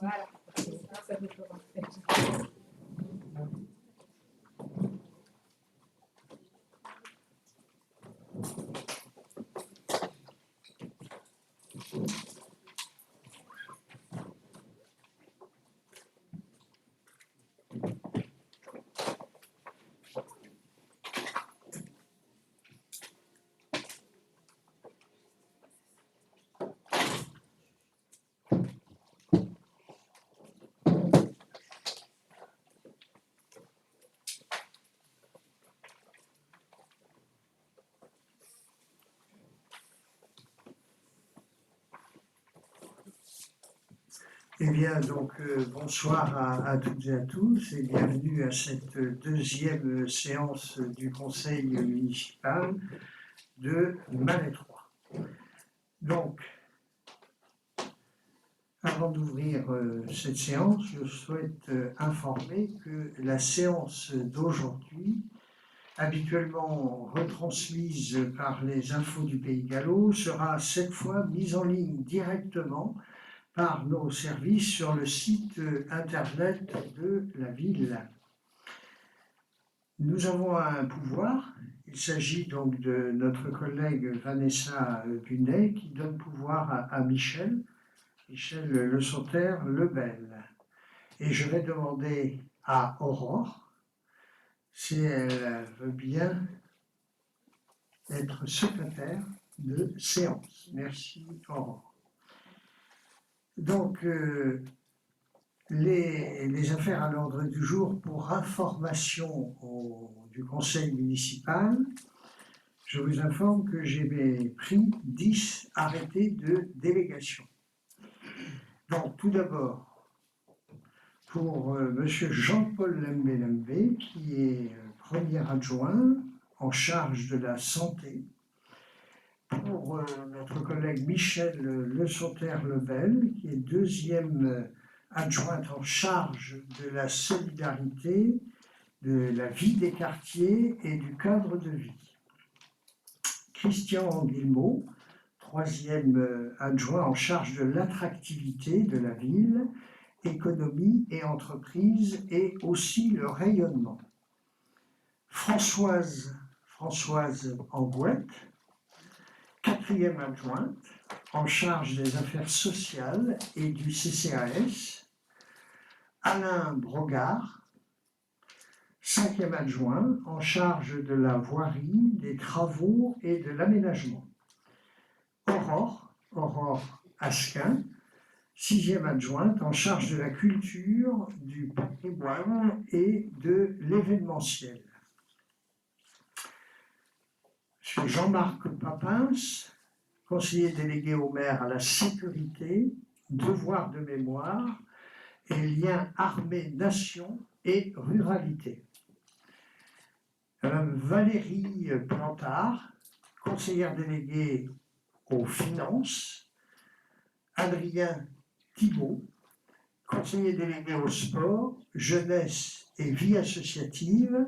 Voilà. Ça veut pas parfait. Eh bien, donc, bonsoir à toutes et à tous et bienvenue à cette deuxième séance du Conseil municipal de Malétroit. Donc, avant d'ouvrir cette séance, je souhaite informer que la séance d'aujourd'hui, habituellement retransmise par les infos du Pays Gallo, sera cette fois mise en ligne directement par nos services sur le site internet de la ville. Nous avons un pouvoir, il s'agit donc de notre collègue Vanessa Bunet qui donne pouvoir à Michel Le Sauterre Lebel. Et je vais demander à Aurore si elle veut bien être secrétaire de séance. Merci Aurore. Donc, les affaires à l'ordre du jour pour information du conseil municipal, je vous informe que j'ai pris 10 arrêtés de délégation. Donc, tout d'abord, pour M. Jean-Paul Lembe, qui est premier adjoint en charge de la santé, pour notre collègue Michel Le Sauterre Lebel, qui est deuxième adjointe en charge de la solidarité, de la vie des quartiers et du cadre de vie. Christian Guillemot, troisième adjoint en charge de l'attractivité de la ville, économie et entreprise et aussi le rayonnement. Françoise Angouette, 4e adjointe en charge des affaires sociales et du CCAS, Alain Brogard, 5e adjoint en charge de la voirie, des travaux et de l'aménagement. Aurore Asquin, 6e adjointe en charge de la culture, du patrimoine et de l'événementiel. Monsieur Jean-Marc Papins, conseiller délégué au maire à la sécurité, devoir de mémoire et liens armée-nation et ruralité. Madame Valérie Plantard, conseillère déléguée aux finances. Adrien Thibault, conseiller délégué au sport, jeunesse et vie associative.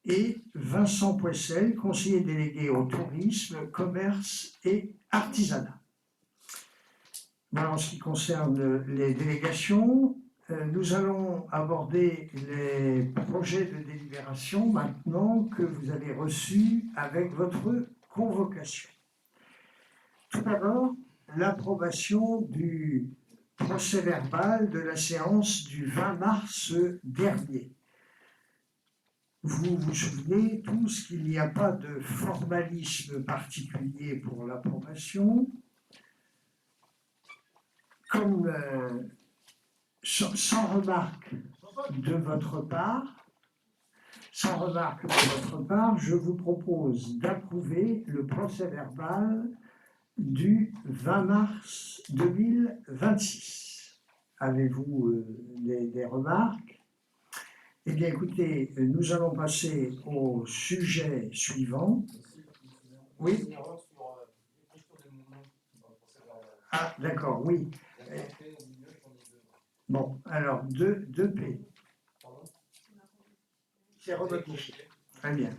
Et Vincent Poissel, conseiller délégué au tourisme, commerce et artisanat. Voilà, en ce qui concerne les délégations, nous allons aborder les projets de délibération maintenant que vous avez reçus avec votre convocation. Tout d'abord, l'approbation du procès-verbal de la séance du 20 mars dernier. Vous vous souvenez tous qu'il n'y a pas de formalisme particulier pour l'approbation. Comme sans remarque de votre part, je vous propose d'approuver le procès-verbal du 20 mars 2026. Avez-vous des remarques ? Eh bien, écoutez, nous allons passer au sujet suivant. Oui. Ah, d'accord, oui. Bon, alors, 2P. C'est remodifié. Très bien.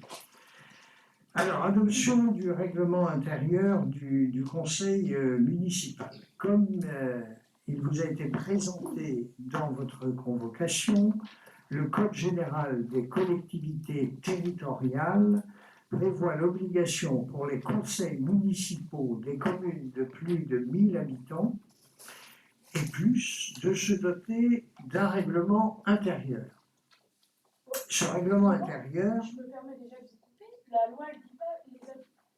Alors, adoption du règlement intérieur du conseil municipal. Comme il vous a été présenté dans votre convocation, le Code général des collectivités territoriales prévoit l'obligation pour les conseils municipaux des communes de plus de 1000 habitants et plus de se doter d'un règlement intérieur. Ce règlement intérieur... Je me permets déjà de vous couper. La loi ne dit pas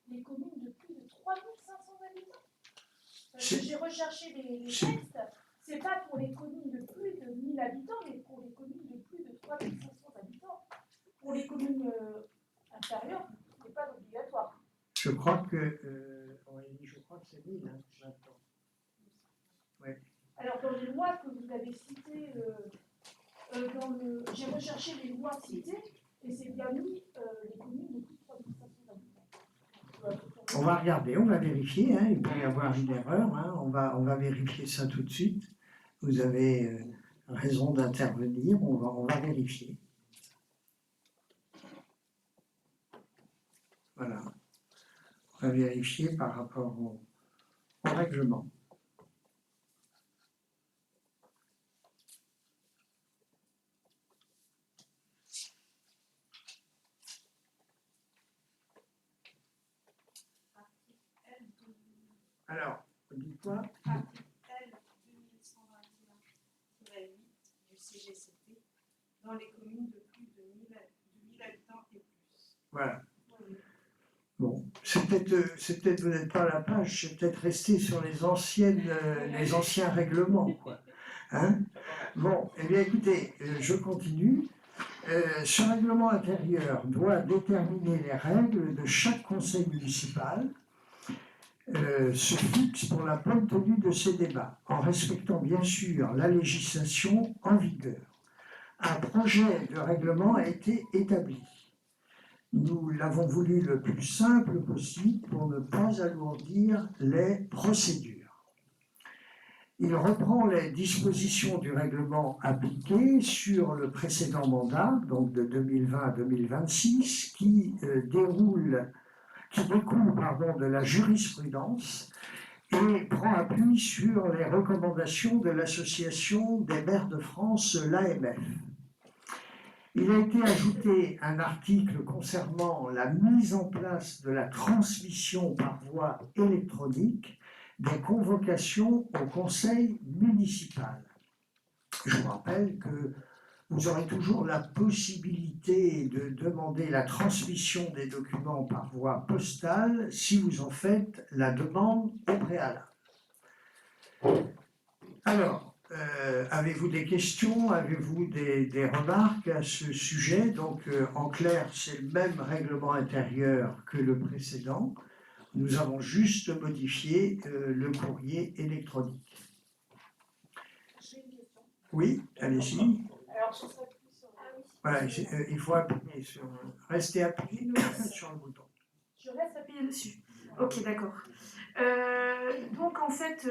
les communes de plus de 3500 habitants. Parce que j'ai recherché les textes. C'est pas pour les communes de plus de 1000 habitants, mais pour les communes de plus de 3500 habitants. Pour les communes inférieures, ce n'est pas obligatoire. Je crois que c'est 1000 maintenant. Ouais. Alors, dans les lois que vous avez citées, j'ai recherché les lois citées, et c'est bien mis les communes de plus de 3500 habitants. On va regarder, on va vérifier, il peut y avoir une erreur, on va vérifier ça tout de suite. Vous avez raison d'intervenir, on va vérifier. Voilà. On va vérifier par rapport au règlement. Alors, dites-moi. Article L 2121-8 du CGCT dans les communes de plus de 1000 habitants et plus. Voilà. Bon, c'est peut-être vous n'êtes pas à la page, c'est peut-être resté sur les anciens règlements, quoi. Hein? Bon, eh bien écoutez, je continue. Ce règlement intérieur doit déterminer les règles de chaque conseil municipal. Se fixe pour la bonne tenue de ces débats, en respectant bien sûr la législation en vigueur. Un projet de règlement a été établi. Nous l'avons voulu le plus simple possible pour ne pas alourdir les procédures. Il reprend les dispositions du règlement appliquées sur le précédent mandat, donc de 2020 à 2026, qui découle de la jurisprudence et prend appui sur les recommandations de l'Association des maires de France, l'AMF. Il il a été ajouté un article concernant la mise en place de la transmission par voie électronique des convocations au conseil municipal. Je vous rappelle que vous aurez toujours la possibilité de demander la transmission des documents par voie postale si vous en faites la demande au préalable. Alors, avez-vous des questions? Avez-vous des remarques à ce sujet? Donc, en clair, c'est le même règlement intérieur que le précédent. Nous avons juste modifié le courrier électronique. J'ai une question. Oui, allez-y. Alors, je serais plus sur. Ah oui. Voilà, il faut appuyer sur. Restez appuyé sur le bouton. Je reste appuyé dessus. Ok, d'accord. Donc en fait,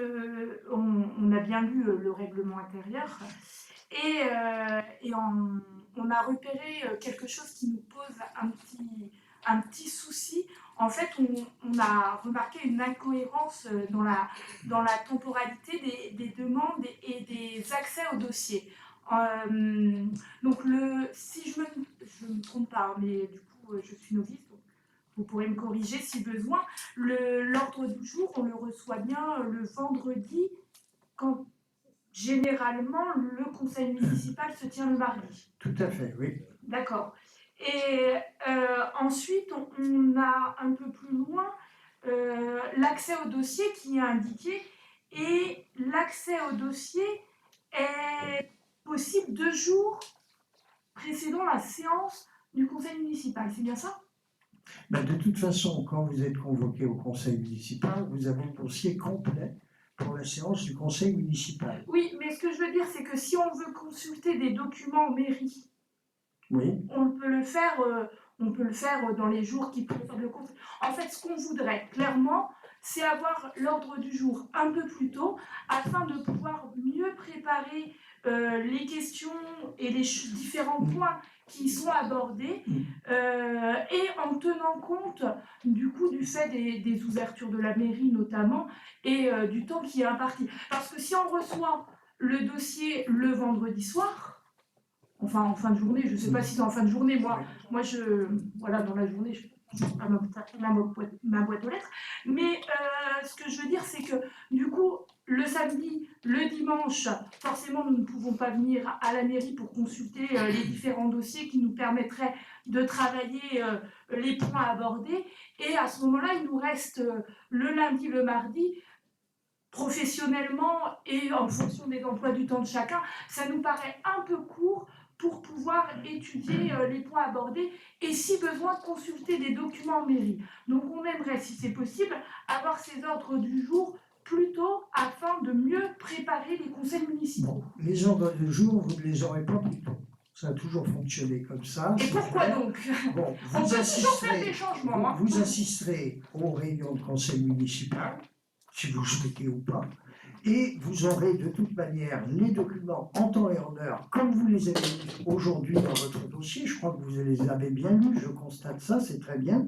on a bien lu le règlement intérieur et on a repéré quelque chose qui nous pose un petit souci. En fait, on a remarqué une incohérence dans la temporalité des demandes et des accès au dossier. Donc, si je me trompe pas, mais du coup, je suis novice, donc vous pourrez me corriger si besoin. L'ordre du jour, on le reçoit bien le vendredi, quand généralement le conseil municipal se tient le mardi. Tout à fait, oui. D'accord. Et ensuite, on a un peu plus loin l'accès au dossier qui est indiqué, et l'accès au dossier est possible 2 jours précédant la séance du conseil municipal. C'est bien ça? Ben, de toute façon, quand vous êtes convoqué au conseil municipal, vous avez le dossier complet pour la séance du conseil municipal. Oui, mais ce que je veux dire, c'est que si on veut consulter des documents en mairie, Oui. on peut le faire dans les jours qui précèdent le conseil. En fait, ce qu'on voudrait, clairement, c'est avoir l'ordre du jour un peu plus tôt, afin de pouvoir mieux préparer les questions et les différents points qui sont abordés, et en tenant compte du coup du fait des ouvertures de la mairie notamment, et du temps qui est imparti. Parce que si on reçoit le dossier le vendredi soir, enfin en fin de journée, je ne sais pas si c'est en fin de journée, moi voilà, dans la journée, je pas ma boîte aux lettres, mais ce que je veux dire, c'est que du coup, le samedi, le dimanche, forcément, nous ne pouvons pas venir à la mairie pour consulter les différents dossiers qui nous permettraient de travailler les points abordés, et à ce moment-là, il nous reste le lundi, le mardi, professionnellement et en fonction des emplois du temps de chacun, ça nous paraît un peu court pour pouvoir étudier les points abordés et, si besoin, consulter des documents en mairie. Donc on aimerait, si c'est possible, avoir ces ordres du jour plus tôt afin de mieux préparer les conseils municipaux. Bon, les ordres du jour, vous ne les aurez pas plus tôt. Ça a toujours fonctionné comme ça. Et pourquoi clair. donc? Bon, On peut toujours faire des changements. Vous assisterez aux réunions de conseil municipal, si vous le souhaitez ou pas, et vous aurez de toute manière les documents en temps et en heure, comme vous les avez mis aujourd'hui dans votre dossier. Je crois que vous les avez bien lus, je constate ça, c'est très bien.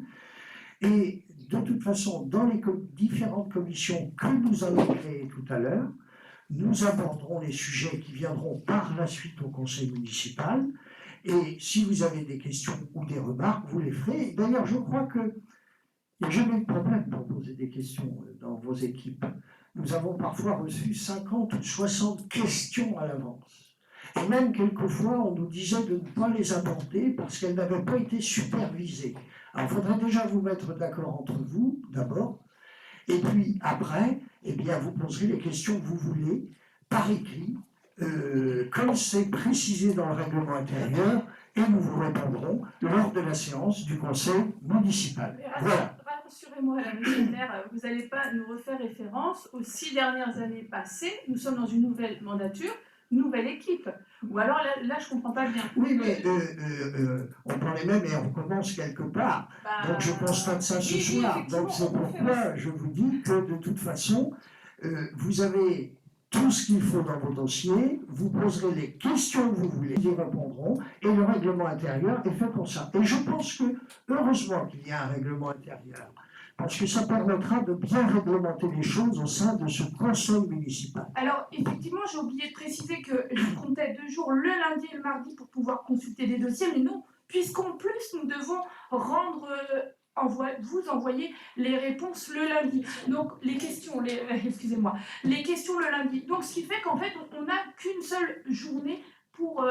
Et de toute façon, dans les différentes commissions que nous allons créer tout à l'heure, nous aborderons les sujets qui viendront par la suite au conseil municipal. Et si vous avez des questions ou des remarques, vous les ferez. D'ailleurs, je crois qu'il n'y a jamais de problème pour poser des questions dans vos équipes. Nous avons parfois reçu 50 ou 60 questions à l'avance. Et même quelquefois, on nous disait de ne pas les aborder parce qu'elles n'avaient pas été supervisées. Alors, il faudrait déjà vous mettre d'accord entre vous, d'abord. Et puis, après, eh bien, vous poserez les questions que vous voulez, par écrit, comme c'est précisé dans le règlement intérieur, et nous vous répondrons lors de la séance du conseil municipal. Voilà. Rassurez-moi, monsieur le maire, vous n'allez pas nous refaire référence aux 6 dernières années passées. Nous sommes dans une nouvelle mandature, nouvelle équipe. Ou alors là je ne comprends pas bien. Oui, mais on prend les mêmes et on commence quelque part. Donc je constate ça ce soir. Donc c'est pourquoi je vous dis que de toute façon, vous avez tout ce qu'il faut dans vos dossiers, vous poserez les questions que vous voulez, ils y répondront, et le règlement intérieur est fait pour ça. Et je pense que, heureusement qu'il y a un règlement intérieur, parce que ça permettra de bien réglementer les choses au sein de ce conseil municipal. Alors, effectivement, j'ai oublié de préciser que je comptais 2 jours, le lundi et le mardi, pour pouvoir consulter des dossiers, mais non, puisqu'en plus, nous devons vous envoyer les réponses le lundi. Donc, les questions, excusez-moi, les questions le lundi. Donc, ce qui fait qu'en fait, on n'a qu'une seule journée pour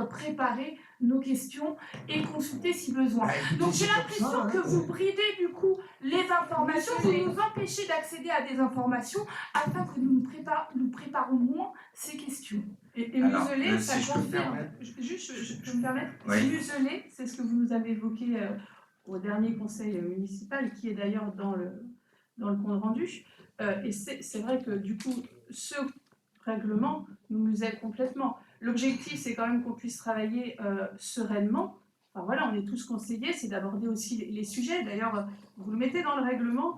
préparer nos questions et consulter si besoin. Donc j'ai l'impression que vous bridez du coup les informations, vous nous empêchez d'accéder à des informations afin que nous préparons moins ces questions. Et museler, ça confirme. Juste, je peux me permettre, oui. Museler, c'est ce que vous nous avez évoqué au dernier conseil municipal, qui est d'ailleurs dans le compte rendu. Et c'est vrai que du coup, ce règlement nous muselle complètement. L'objectif, c'est quand même qu'on puisse travailler sereinement. Enfin voilà, on est tous conseillés, c'est d'aborder aussi les sujets. D'ailleurs, vous le mettez dans le règlement,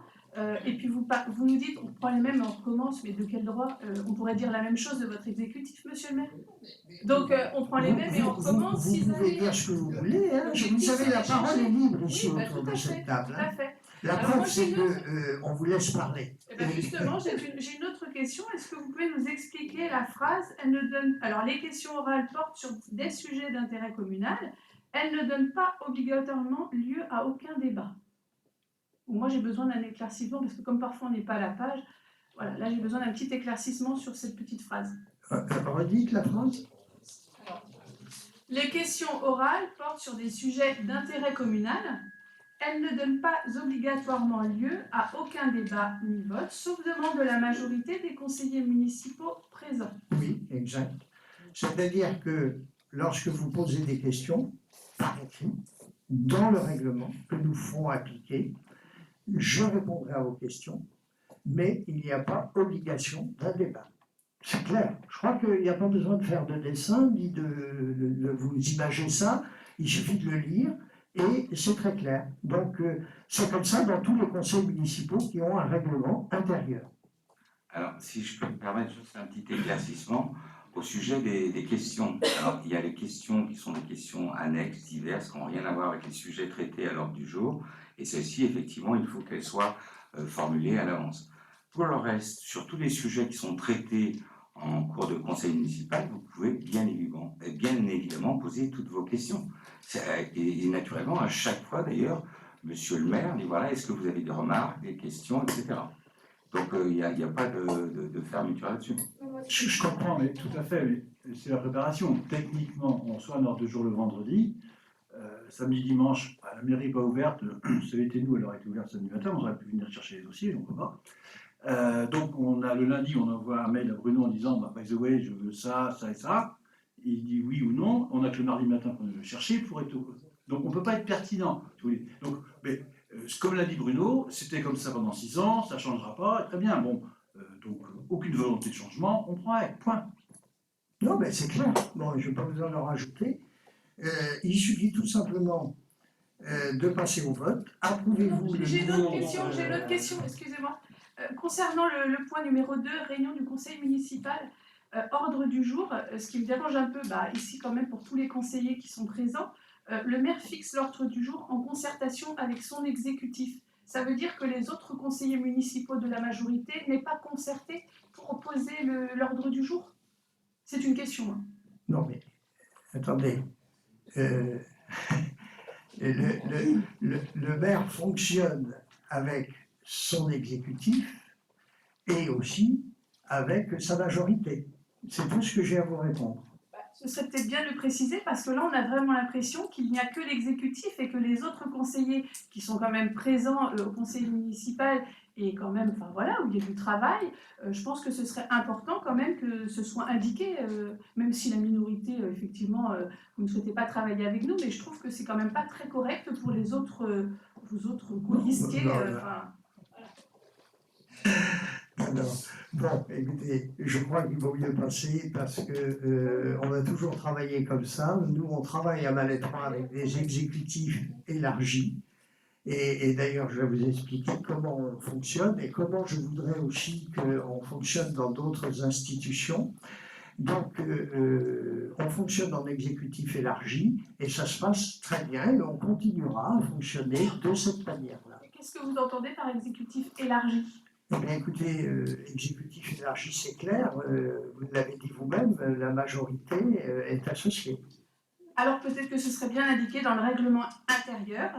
et puis vous nous dites, on prend les mêmes et on recommence, mais de quel droit on pourrait dire la même chose de votre exécutif, monsieur le maire? Donc, on prend les mêmes et on recommence. Vous pouvez dire ce que vous voulez, hein. Vous savez, la parole est libre ici autour de cette table. Tout à fait. La preuve, c'est qu'on vous laisse parler. Eh bien, justement, j'ai une autre question. Est-ce que vous pouvez nous expliquer la phrase « Elle ne donne... » Alors, les questions orales portent sur des sujets d'intérêt communal. Elle ne donne pas obligatoirement lieu à aucun débat. Moi, j'ai besoin d'un éclaircissement, parce que comme parfois on n'est pas à la page, voilà, là j'ai besoin d'un petit éclaircissement sur cette petite phrase. Redites la phrase. Les questions orales portent sur des sujets d'intérêt communal. Elles ne donnent pas obligatoirement lieu à aucun débat ni vote, sauf demande de la majorité des conseillers municipaux présents. Oui, exact. C'est-à-dire que lorsque vous posez des questions, par écrit, dans le règlement que nous ferons appliquer, je répondrai à vos questions, mais il n'y a pas obligation d'un débat. C'est clair. Je crois qu'il n'y a pas besoin de faire de dessin, ni de vous imager ça. Il suffit de le lire et c'est très clair. Donc, c'est comme ça dans tous les conseils municipaux qui ont un règlement intérieur. Alors, si je peux me permettre juste un petit éclaircissement au sujet des questions. Alors, il y a les questions qui sont des questions annexes, diverses, qui n'ont rien à voir avec les sujets traités à l'ordre du jour. Et celles-ci, effectivement, il faut qu'elles soient formulées à l'avance. Pour le reste, sur tous les sujets qui sont traités en cours de conseil municipal, vous pouvez bien évidemment poser toutes vos questions. Et naturellement, à chaque fois d'ailleurs, monsieur le maire dit voilà, est-ce que vous avez des remarques, des questions, etc. Donc il n'y a pas de fermeture là-dessus. Je comprends, mais tout à fait, mais c'est la préparation. Techniquement, on reçoit un ordre de jour le vendredi. Samedi, dimanche, la mairie n'est pas ouverte. Si ça avait été nous, elle aurait été ouverte samedi matin, on aurait pu venir chercher les dossiers, on ne peut pas. Donc on a le lundi, on envoie un mail à Bruno en disant by the way, je veux ça, ça et ça. Il dit oui ou non. On a que le mardi matin pour le chercher pour être. Donc on ne peut pas être pertinent. Donc, mais, comme l'a dit Bruno, c'était comme ça pendant 6 ans, ça ne changera pas, très bien. Bon, donc aucune volonté de changement, on prend avec, point. Non, mais c'est clair. Bon, je n'ai pas besoin d'en rajouter. Il suffit tout simplement de passer au vote. Approuvez-vous le J'ai une nouveau... autre question, excusez-moi. Concernant le point numéro 2, réunion du conseil municipal, ordre du jour, ce qui me dérange un peu, ici quand même pour tous les conseillers qui sont présents, le maire fixe l'ordre du jour en concertation avec son exécutif. Ça veut dire que les autres conseillers municipaux de la majorité n'est pas concertés pour poser l'ordre du jour? C'est une question. Hein. Non mais, attendez. Le maire fonctionne avec son exécutif et aussi avec sa majorité. C'est tout ce que j'ai à vous répondre. Ce serait peut-être bien de le préciser parce que là, on a vraiment l'impression qu'il n'y a que l'exécutif et que les autres conseillers qui sont quand même présents au conseil municipal et quand même, enfin voilà, où il y a du travail, je pense que ce serait important quand même que ce soit indiqué, même si la minorité, effectivement, vous ne souhaitez pas travailler avec nous, mais je trouve que c'est quand même pas très correct pour les autres, vous autres colistiers. Alors, bon, écoutez, je crois qu'il vaut mieux passer parce que on a toujours travaillé comme ça. Nous, on travaille à Malettra avec des exécutifs élargis. Et d'ailleurs, je vais vous expliquer comment on fonctionne et comment je voudrais aussi qu'on fonctionne dans d'autres institutions. Donc, on fonctionne en exécutif élargi et ça se passe très bien et on continuera à fonctionner de cette manière-là. qu'est-ce que vous entendez par exécutif élargi? Eh bien, écoutez, exécutif élargi, c'est clair, vous l'avez dit vous-même, la majorité est associée. Alors peut-être que ce serait bien indiqué dans le règlement intérieur,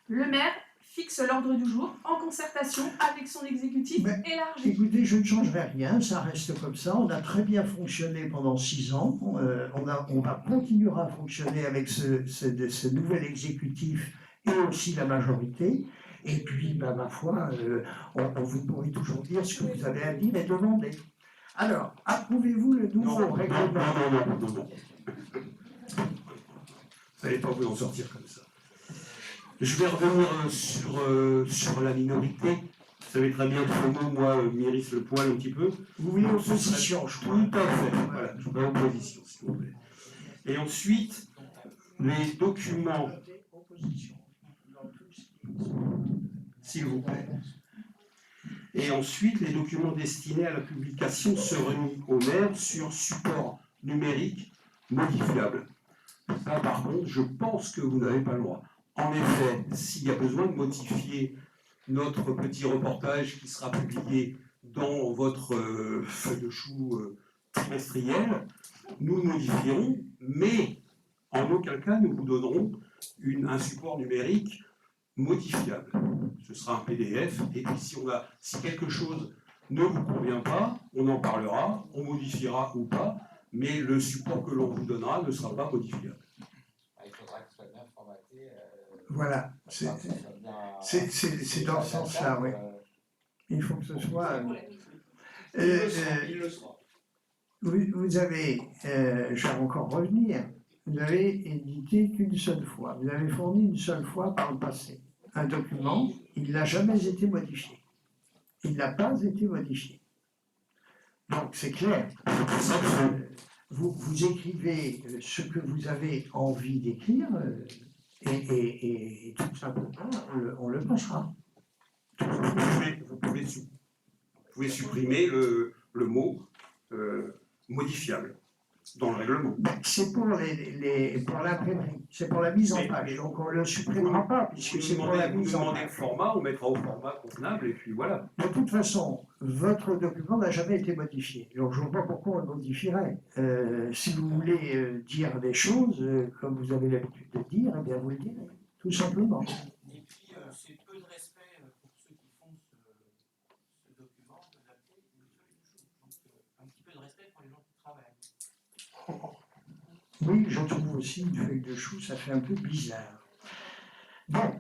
le maire fixe l'ordre du jour en concertation avec son exécutif Mais, élargi. Écoutez, je ne changerai rien, ça reste comme ça. On a très bien fonctionné pendant 6 ans. On va continuer à fonctionner avec ce nouvel exécutif et aussi la majorité. Et puis, ma foi, vous pourrez toujours dire ce que vous avez à dire et demander. Alors, approuvez-vous le nouveau règlement? Non. Vous n'allez pas vous en sortir comme ça. Je vais revenir sur la minorité. Vous savez très bien que le mot, moi, m'irrisse le poil un petit peu. Vous voulez opposition, je crois. Tout à fait. Voilà, je veux opposition, s'il vous plaît. Et ensuite, les documents, s'il vous plaît. Et ensuite, les documents destinés à la publication seraient remis au maire sur support numérique modifiable. Ça, par contre, je pense que vous n'avez pas le droit. En effet, s'il y a besoin de modifier notre petit reportage qui sera publié dans votre feuille de chou trimestrielle, nous le modifierons, mais en aucun cas nous vous donnerons un support numérique modifiable. Ce sera un PDF, et puis si quelque chose ne vous convient pas, on en parlera, on modifiera ou pas, mais le support que l'on vous donnera ne sera pas modifiable. Il faudra que ce soit bien formaté. Voilà, c'est dans ce sens-là, oui. Il faut que ce soit... Il le sera. Vous avez, je vais encore revenir, vous avez édité qu'une seule fois, vous avez fourni une seule fois par le passé un document, il n'a jamais été modifié. Il n'a pas été modifié. Donc c'est clair. Vous écrivez ce que vous avez envie d'écrire et tout simplement on le passera. Vous pouvez supprimer le mot modifiable dans le règlement. C'est pour l'imprimerie, c'est pour la mise en page, donc on ne le supprimera pas, puisque c'est pour la mise en demandez page. le format, on mettra au format convenable, et puis voilà. De toute façon, votre document n'a jamais été modifié, donc je ne vois pas pourquoi on le modifierait. Si vous voulez dire des choses, comme vous avez l'habitude de dire, eh bien vous le direz, tout simplement. Et puis, c'est peu de respect pour ceux qui font ce document de l'appeler une feuille de chou. Donc, un petit peu de respect pour les gens qui travaillent. Oui, je trouve aussi une feuille de chou, ça fait un peu bizarre. Bon,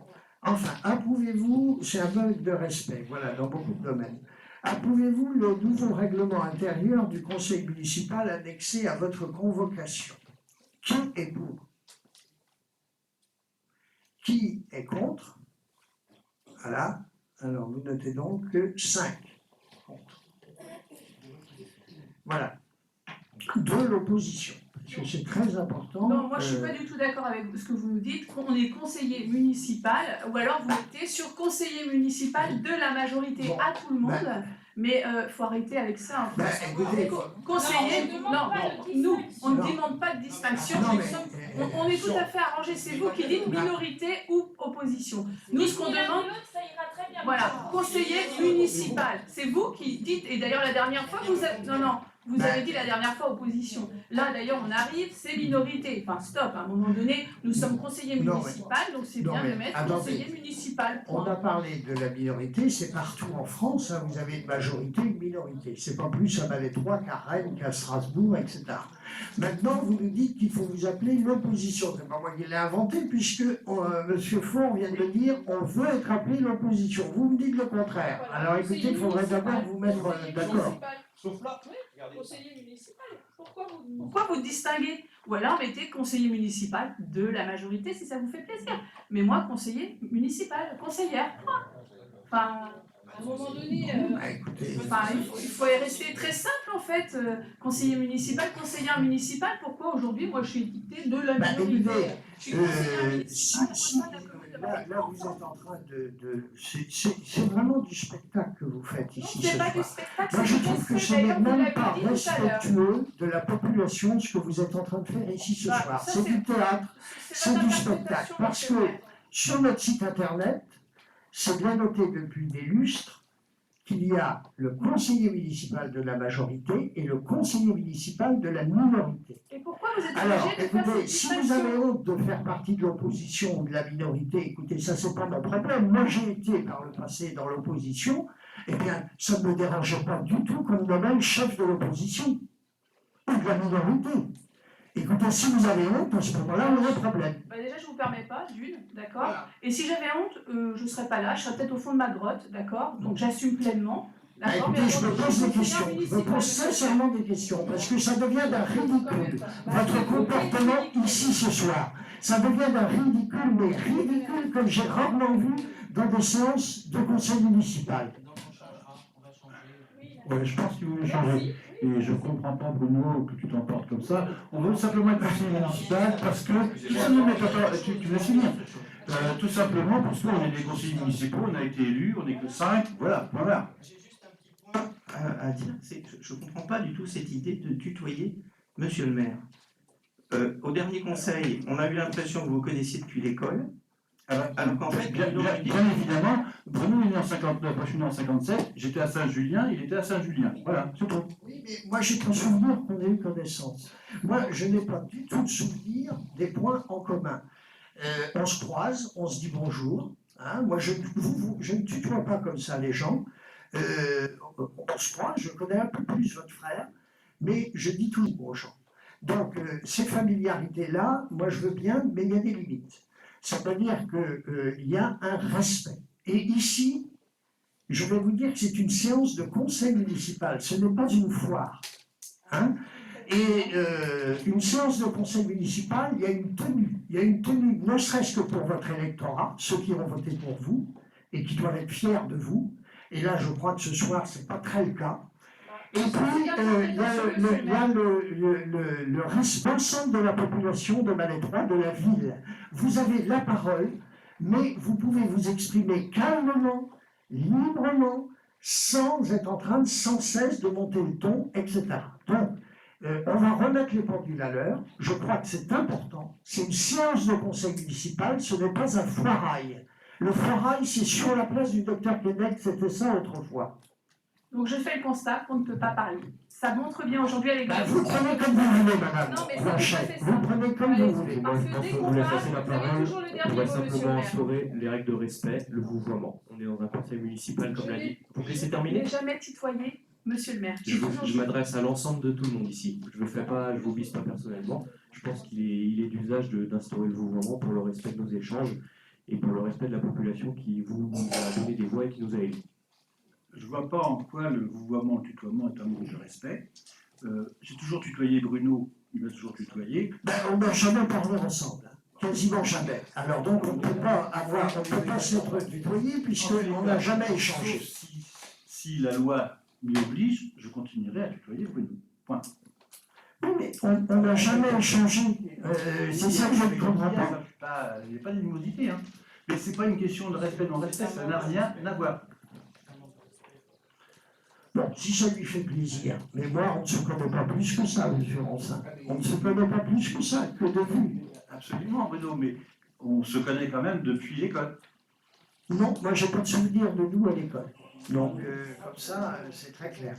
enfin, approuvez-vous, c'est un manque de respect, voilà, dans beaucoup de domaines. Approuvez-vous le nouveau règlement intérieur du conseil municipal annexé à votre convocation? Qui est pour? Qui est contre? Voilà, alors vous notez donc que 5 contre. Voilà, de l'opposition. Parce que c'est très important. Non, moi je ne suis pas du tout d'accord avec ce que vous nous dites. On est conseiller municipal, ou alors vous mettez sur conseiller municipal de la majorité Bon, à tout le monde. Mais il faut arrêter avec ça. Écoutez, Conseiller, non, nous, on ne Non. demande pas de distinction. Non, Nous mais, sommes- on est tout à fait arrangé. C'est vous qui dites minorité ou opposition. Nous, ce qu'on demande, ça ira très bien. voilà, conseiller municipal. C'est vous qui dites, et d'ailleurs la dernière fois, vous avez, non, vous avez dit la dernière fois opposition. Là, d'ailleurs, on arrive, c'est minorité. Enfin, stop, à un moment donné, nous sommes conseillers Non, municipal, donc c'est non, bien mais de mettre attendez. conseiller municipal. On point. a parlé de la minorité, c'est partout en France, hein, vous avez une majorité, une minorité. C'est pas plus à Malétroit qu'à Rennes, qu'à Strasbourg, etc. Maintenant, vous nous dites qu'il faut vous appeler l'opposition. C'est pas moi qui l'ai inventé, puisque M. Faure vient de le dire, on veut être appelé l'opposition. Vous me dites le contraire. Voilà, Alors écoutez, il faudrait municipal. d'abord vous mettre Conseiller d'accord. municipal. Sauf là, Oui, regardez. conseiller municipal. Pourquoi vous distinguez? Ou alors mettez conseiller municipal de la majorité si ça vous fait plaisir. Mais moi, conseiller municipal, conseillère. Enfin, à un moment donné, Écoutez, il faut rester très simple en fait. Conseiller municipal, conseillère municipale. Pourquoi aujourd'hui, moi, je suis étiquetée de la minorité? écoutez, Je suis conseillère si, municipale. là, vous êtes en train c'est vraiment du spectacle que vous faites ici ce C'est pas du soir. spectacle, Moi, je c'est du trouve que respect. ce n'est D'ailleurs, vous même l'avez pas dit tout à l'heure. respectueux de la population ce que vous êtes en train de faire ici ce Bah, soir. ça, C'est du théâtre, c'est votre du interprétation, spectacle. Parce monsieur le que maire. sur notre site internet, c'est bien noté depuis des lustres qu'il y a le conseiller municipal de la majorité et le conseiller municipal de la minorité. Et pourquoi vous êtes Alors, obligé de faire écoutez, cette si vous distinction? avez honte de faire partie de l'opposition ou de la minorité, écoutez, ça c'est pas mon problème. Moi j'ai été par le passé dans l'opposition, eh bien ça ne me dérangeait pas du tout qu'on me nomme chef de l'opposition ou de la minorité. Écoutez, si vous avez honte, à ce moment-là, on a un problème. Bah déjà, je ne vous permets pas, d'une, d'accord. Voilà. Et si j'avais honte, je ne serais pas là, je serais peut-être au fond de ma grotte, d'accord. Donc j'assume pleinement. Bah, D'accord. écoutez, je me pose des questions, je me municipal, pose sincèrement des questions, parce que ça devient d'un ridicule. Votre comportement ici ce soir, ça devient d'un ridicule, mais ridicule comme j'ai rarement vu dans des séances de conseil municipal. Donc on changera, on va changer. Ouais, je pense qu'il veut changer. Et je ne comprends pas, Bruno, que tu t'emportes comme ça. On veut simplement être conseiller municipal parce que... Non, mais attends, tu me laisses finir. Tout simplement parce qu'on est des conseillers municipaux, on a été élus, on n'est que 5, voilà, voilà. J'ai juste un petit point à dire, c'est que je ne comprends pas du tout cette idée de tutoyer Monsieur le maire. Au dernier conseil, on a eu l'impression que vous connaissiez depuis l'école, alors qu'en fait, Bien évidemment, Bruno est né en 59, moi je suis né en 57, j'étais à Saint-Julien, il était à Saint-Julien. Voilà, c'est tout. Oui, mais moi j'ai pas souvenir qu'on ait eu connaissance. Moi, je n'ai pas du tout de souvenir des points en commun. On se croise, on se dit bonjour. Hein, moi, je ne tutoie pas comme ça les gens. On se croise, je connais un peu plus votre frère, mais je dis toujours aux gens. Donc, ces familiarités-là, moi je veux bien, mais il y a des limites. C'est-à-dire qu'il y a un respect. Et ici, je vais vous dire que c'est une séance de conseil municipal, ce n'est pas une foire. Hein. Et une séance de conseil municipal, il y a une tenue. Il y a une tenue, ne serait-ce que pour votre électorat, ceux qui ont voté pour vous, et qui doivent être fiers de vous. Et là, je crois que ce soir, ce n'est pas très le cas. Et puis, il y a le responsable de la population de Malétroit, de la ville. Vous avez la parole, mais vous pouvez vous exprimer calmement, librement, sans être en train de sans cesse de monter le ton, etc. Donc, on va remettre les pendules à l'heure. Je crois que c'est important. C'est une séance de conseil municipal, ce n'est pas un foirail. Le foirail, c'est sur la place du docteur Keinec, c'était ça autrefois. Donc je fais le constat qu'on ne peut pas parler. Ça montre bien aujourd'hui avec vous prenez comme vous voulez, madame. Non, mais c'est Blanchet. tout à fait ça. Vous prenez comme Allez, vous voulez. parce Moi, que je pense dès qu'on qu'on vous laisse parle, passer la vous avez parole. toujours le On dernier va mot, monsieur le simplement maire. instaurer les règles de respect, le vouvoiement. On est dans un conseil municipal, comme l'a dit. Vous me laissez terminer? Ne jamais tutoyer monsieur le maire. Je m'adresse à l'ensemble de tout le monde ici. Je ne vous vise pas personnellement. Je pense qu'il est d'usage d'instaurer le vouvoiement pour le respect de nos échanges et pour le respect de la population qui vous a donné des voix et qui nous a élus. Je ne vois pas en quoi le vouvoiement, le tutoiement est un mot que je respecte. J'ai toujours tutoyé Bruno, il m'a toujours tutoyé. On n'a jamais parlé ensemble, quasiment jamais. Alors donc on ne peut pas s'être tutoyé puisqu'on n'a jamais échangé. Si la loi m'y oblige, je continuerai à tutoyer Bruno. Point. Oui, mais on n'a jamais échangé. C'est ça que je ne comprends pas. Il n'y a pas d'animosité, hein. Mais ce n'est pas une question de respect, non-respect, ça n'a rien à voir. Bon, si ça lui fait plaisir, mais moi, on ne se connaît pas plus que ça, monsieur Ronsin. On ne se connaît pas plus que ça, que de vue. Absolument, Bruno, mais on se connaît quand même depuis l'école. Non, moi, j'ai pas de souvenir de nous à l'école. Donc, comme ça, c'est très clair.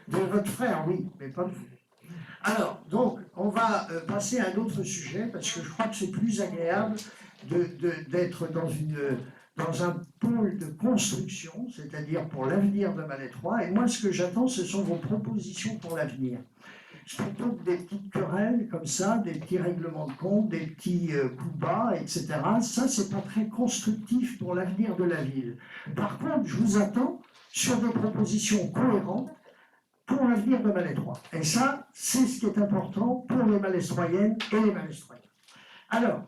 De votre frère, oui, mais pas de vous. Alors, donc, on va passer à un autre sujet, parce que je crois que c'est plus agréable d'être dans un pôle de construction, c'est-à-dire pour l'avenir de Malétroit. Et moi, ce que j'attends, ce sont vos propositions pour l'avenir. Plutôt que des petites querelles comme ça, des petits règlements de compte, des petits coups bas, etc. Ça, c'est pas très constructif pour l'avenir de la ville. Par contre, je vous attends sur des propositions cohérentes pour l'avenir de Malétroit. Et ça, c'est ce qui est important pour les Malestroyennes et les Malestroyens. Alors,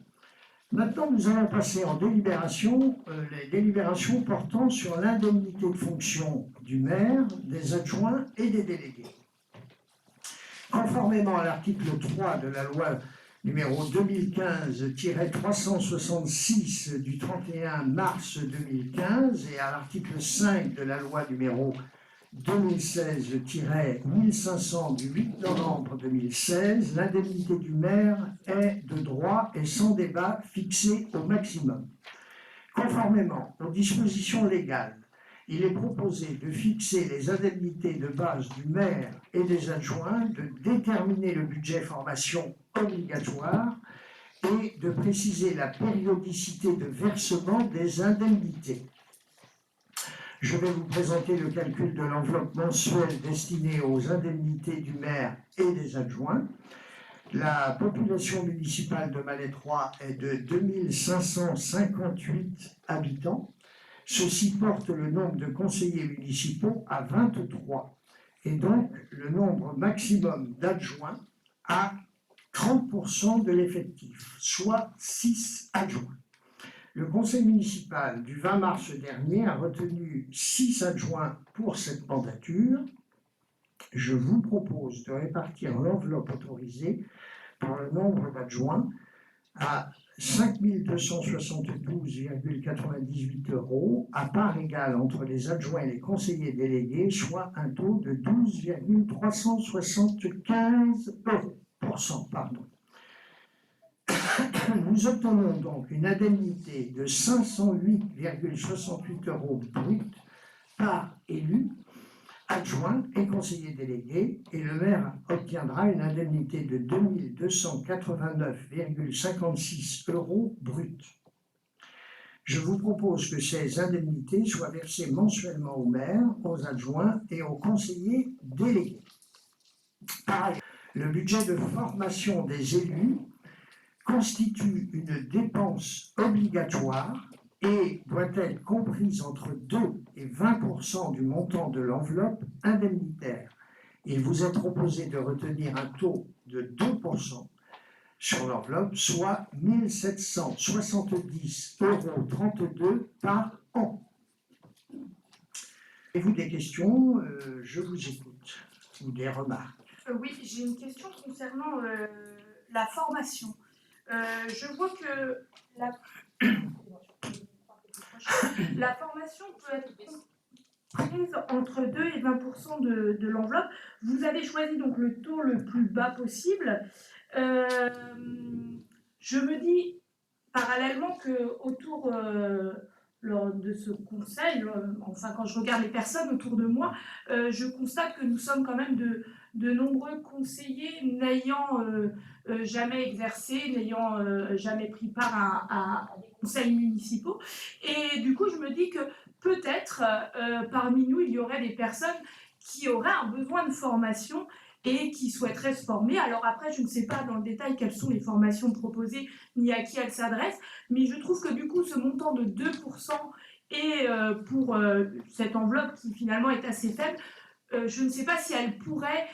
maintenant, nous allons passer en délibération, les délibérations portant sur l'indemnité de fonction du maire, des adjoints et des délégués. Conformément à l'article 3 de la loi numéro 2015-366 du 31 mars 2015 et à l'article 5 de la loi numéro 2016-1500 du 8 novembre 2016, l'indemnité du maire est de droit et sans débat fixée au maximum. Conformément aux dispositions légales, il est proposé de fixer les indemnités de base du maire et des adjoints, de déterminer le budget formation obligatoire et de préciser la périodicité de versement des indemnités. Je vais vous présenter le calcul de l'enveloppe mensuelle destinée aux indemnités du maire et des adjoints. La population municipale de Malétroit est de 2558 habitants. Ceci porte le nombre de conseillers municipaux à 23 et donc le nombre maximum d'adjoints à 30% de l'effectif, soit 6 adjoints. Le conseil municipal du 20 mars dernier a retenu 6 adjoints pour cette mandature. Je vous propose de répartir l'enveloppe autorisée pour le nombre d'adjoints à 5 272,98 € à part égale entre les adjoints et les conseillers délégués, soit un taux de 12,375 %. Nous obtenons donc une indemnité de 508,68 € brut par élu, adjoint et conseiller délégué, et le maire obtiendra une indemnité de 2289,56 € brut. Je vous propose que ces indemnités soient versées mensuellement au maire, aux adjoints et aux conseillers délégués. Par ailleurs, le budget de formation des élus constitue une dépense obligatoire et doit être comprise entre 2 et 20% du montant de l'enveloppe indemnitaire. Il vous est proposé de retenir un taux de 2% sur l'enveloppe, soit 1770,32 € par an. Avez-vous des questions? Je vous écoute. Ou des remarques? Oui, j'ai une question concernant la formation. Je vois que la formation peut être prise entre 2 et 20% de l'enveloppe. Vous avez choisi donc le taux le plus bas possible. Je me dis parallèlement qu'autour lors de ce conseil, enfin quand je regarde les personnes autour de moi, je constate que nous sommes quand même de nombreux conseillers n'ayant jamais exercé, n'ayant jamais pris part à des conseils municipaux. Et du coup, je me dis que peut-être parmi nous, il y aurait des personnes qui auraient un besoin de formation et qui souhaiteraient se former. Alors après, je ne sais pas dans le détail quelles sont les formations proposées ni à qui elles s'adressent, mais je trouve que du coup, ce montant de 2% et pour cette enveloppe qui finalement est assez faible, je ne sais pas si elle pourrait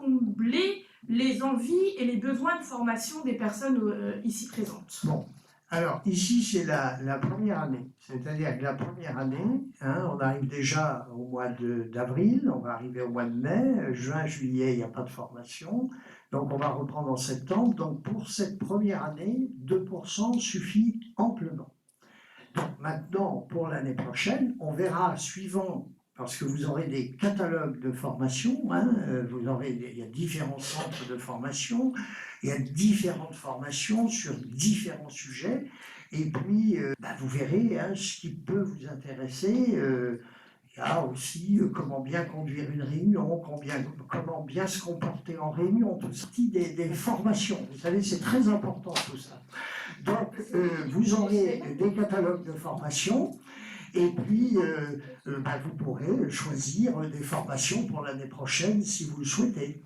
combler les envies et les besoins de formation des personnes ici présentes. Bon, alors ici c'est la première année, c'est-à-dire que la première année, on arrive déjà au mois d'avril, on va arriver au mois de mai, juin, juillet, il n'y a pas de formation, donc on va reprendre en septembre, donc pour cette première année, 2% suffit amplement. Donc maintenant, pour l'année prochaine, on verra suivant, parce que vous aurez des catalogues de formation, il y a différents centres de formation, il y a différentes formations sur différents sujets, et puis vous verrez ce qui peut vous intéresser. Il y a aussi comment bien conduire une réunion, comment bien se comporter en réunion, tout ça, des formations. Vous savez, c'est très important tout ça. Donc, vous aurez des catalogues de formation. Et puis, vous pourrez choisir des formations pour l'année prochaine si vous le souhaitez.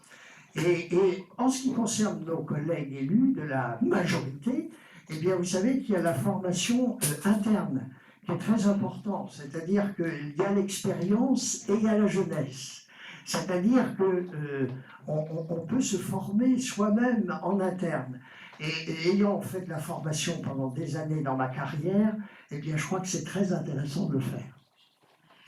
Et en ce qui concerne nos collègues élus de la majorité, eh bien, vous savez qu'il y a la formation interne qui est très importante. C'est-à-dire qu'il y a l'expérience et il y a la jeunesse. C'est-à-dire qu'on peut se former soi-même en interne. Et ayant fait de la formation pendant des années dans ma carrière, eh bien, je crois que c'est très intéressant de le faire.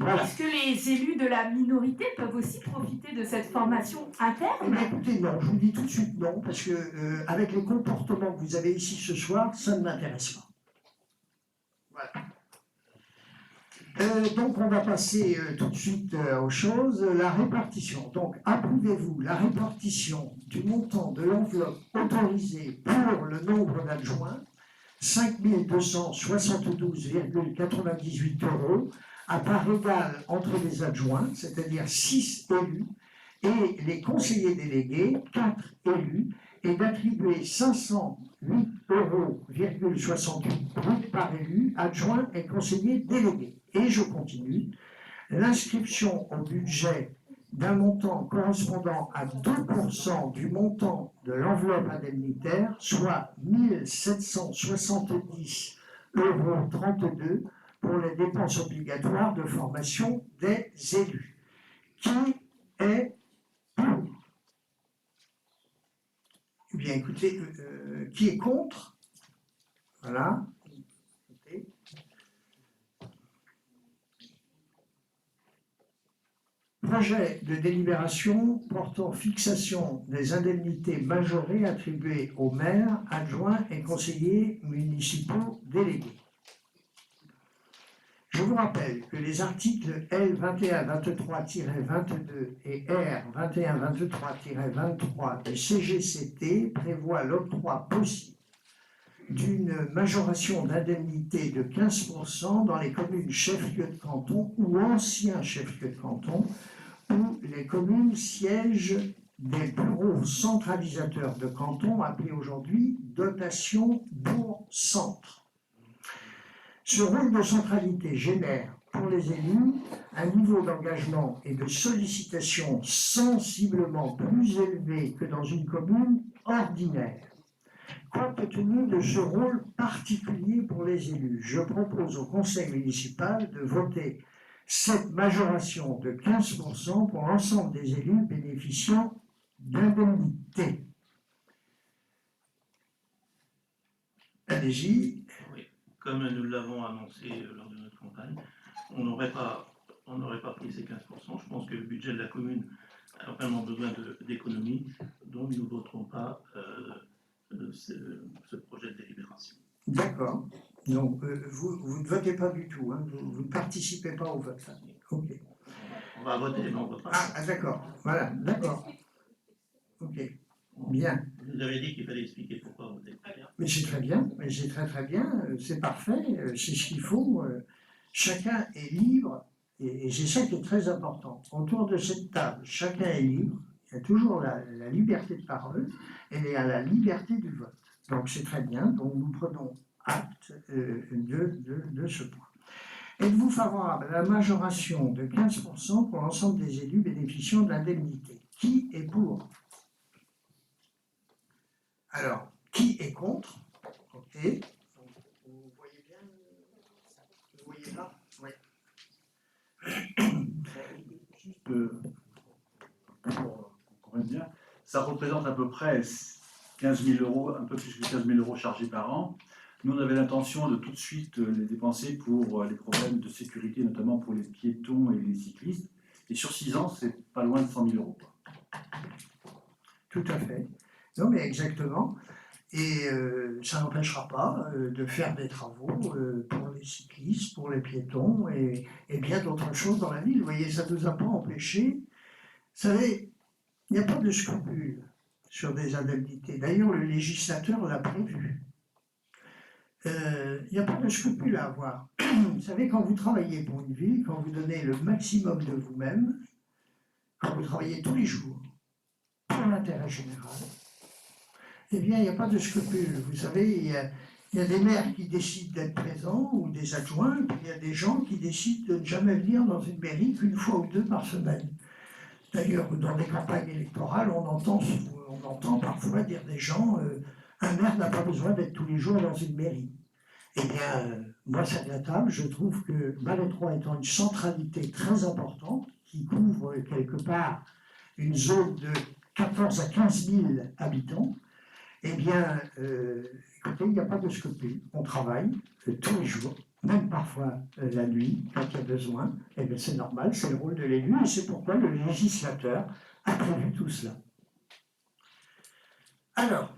Voilà. Est-ce que les élus de la minorité peuvent aussi profiter de cette formation interne? Eh bien, écoutez, non, je vous dis tout de suite non, parce que avec les comportements que vous avez ici ce soir, ça ne m'intéresse pas. Voilà. Donc, on va passer tout de suite aux choses. La répartition. Donc, approuvez-vous la répartition du montant de l'enveloppe autorisée pour le nombre d'adjoints 5 272,98 €, à part égale entre les adjoints, c'est-à-dire 6 élus, et les conseillers délégués, 4 élus, et d'attribuer 508,68 € brut par élu, adjoint et conseiller délégué. Et je continue. L'inscription au budget d'un montant correspondant à 2% du montant de l'enveloppe indemnitaire, soit 1 770,32 € pour les dépenses obligatoires de formation des élus. Qui est pour? Eh bien, écoutez, qui est contre? Voilà. Projet de délibération portant fixation des indemnités majorées attribuées aux maires, adjoints et conseillers municipaux délégués. Je vous rappelle que les articles L 2123-22 et R 2123-23 du CGCT prévoient l'octroi possible d'une majoration d'indemnité de 15% dans les communes chefs-lieux de canton ou anciens chefs-lieux de canton, où les communes siègent des bureaux centralisateurs de canton, appelés aujourd'hui dotation bourg-centre. Ce rôle de centralité génère pour les élus un niveau d'engagement et de sollicitation sensiblement plus élevé que dans une commune ordinaire. Compte tenu de ce rôle particulier pour les élus, je propose au conseil municipal de voter cette majoration de 15% pour l'ensemble des élus bénéficiant d'indemnités. Allez-y. Oui. Comme nous l'avons annoncé lors de notre campagne, on n'aurait pas pris ces 15%. Je pense que le budget de la commune a vraiment besoin d'économies, donc nous ne voterons pas ce projet de délibération. D'accord. Donc, vous ne votez pas du tout, hein, vous ne participez pas au vote. Ok. On va voter, mais on ne votera pas. Ah, d'accord. Voilà, d'accord. Ok. Bien. Vous avez dit qu'il fallait expliquer pourquoi vous voter. Mais c'est très bien, très bien, c'est parfait, c'est ce qu'il faut. Chacun est libre, et c'est ça qui est très important. Autour de cette table, chacun est libre, il y a toujours la liberté de parole, et il y a la liberté du vote. Donc c'est très bien, donc nous prenons acte de ce point. Êtes-vous favorable à la majoration de 15% pour l'ensemble des élus bénéficiant d'indemnités? Qui est pour? Alors, qui est contre? Ok. Vous voyez bien? Vous voyez pas? Oui. Juste pour qu'on comprenne bien, ça représente à peu près 15 000 €, un peu plus que 15 000 € chargés par an. Nous, on avait l'intention de tout de suite les dépenser pour les problèmes de sécurité, notamment pour les piétons et les cyclistes. Et sur 6 ans, c'est pas loin de 100 000 €. Tout à fait. Non, mais exactement. Et ça n'empêchera pas de faire des travaux pour les cyclistes, pour les piétons et bien d'autres choses dans la ville. Vous voyez, ça ne nous a pas empêchés. Vous savez, il n'y a pas de scrupule sur des indemnités. D'ailleurs, le législateur l'a prévu. Il n'y a pas de scrupule à avoir. Vous savez, quand vous travaillez pour une ville, quand vous donnez le maximum de vous-même, quand vous travaillez tous les jours pour l'intérêt général, eh bien, il n'y a pas de scrupule. Vous savez, il y a des maires qui décident d'être présents ou des adjoints, et puis il y a des gens qui décident de ne jamais venir dans une mairie qu'une fois ou deux par semaine. D'ailleurs, dans les campagnes électorales, on entend parfois dire des gens un maire n'a pas besoin d'être tous les jours dans une mairie. Eh bien, moi, c'est de la table. Je trouve que Malétroit étant une centralité très importante, qui couvre quelque part une zone de 14 à 15 000 habitants, eh bien, écoutez, il n'y a pas de scrupule. On travaille tous les jours, même parfois la nuit, quand il y a besoin. Eh bien, c'est normal, c'est le rôle de l'élu, et c'est pourquoi le législateur a prévu tout cela. Alors,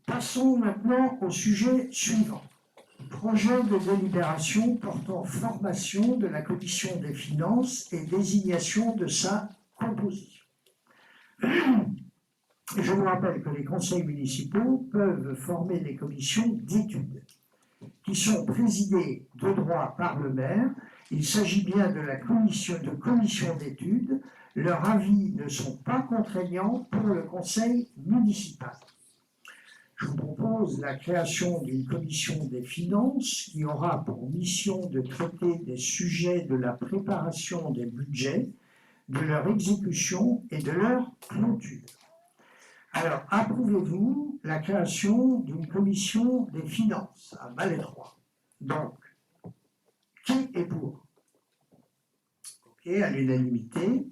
passons maintenant au sujet suivant. Projet de délibération portant formation de la Commission des finances et désignation de sa composition. Je vous rappelle que les conseils municipaux peuvent former des commissions d'études. qui sont présidées de droit par le maire. Il s'agit bien de la commission d'études. Leurs avis ne sont pas contraignants pour le conseil municipal. Je vous propose la création d'une commission des finances qui aura pour mission de traiter des sujets de la préparation des budgets, de leur exécution et de leur clôture. Alors, approuvez-vous la création d'une commission des finances à Malétroit? Donc, qui est pour? Ok, à l'unanimité.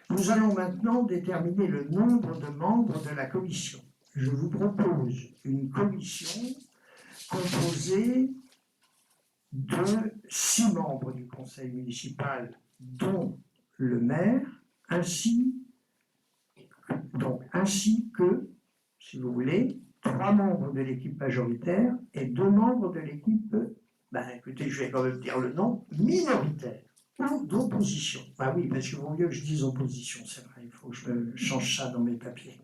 Nous allons maintenant déterminer le nombre de membres de la commission. Je vous propose une commission composée de 6 membres du conseil municipal, dont le maire, ainsi que, si vous voulez, 3 membres de l'équipe majoritaire et 2 membres de l'équipe, écoutez, je vais quand même dire le nom, minoritaire ou d'opposition. Oui, parce qu'il vaut mieux que je dise opposition, c'est vrai, il faut que je change ça dans mes papiers.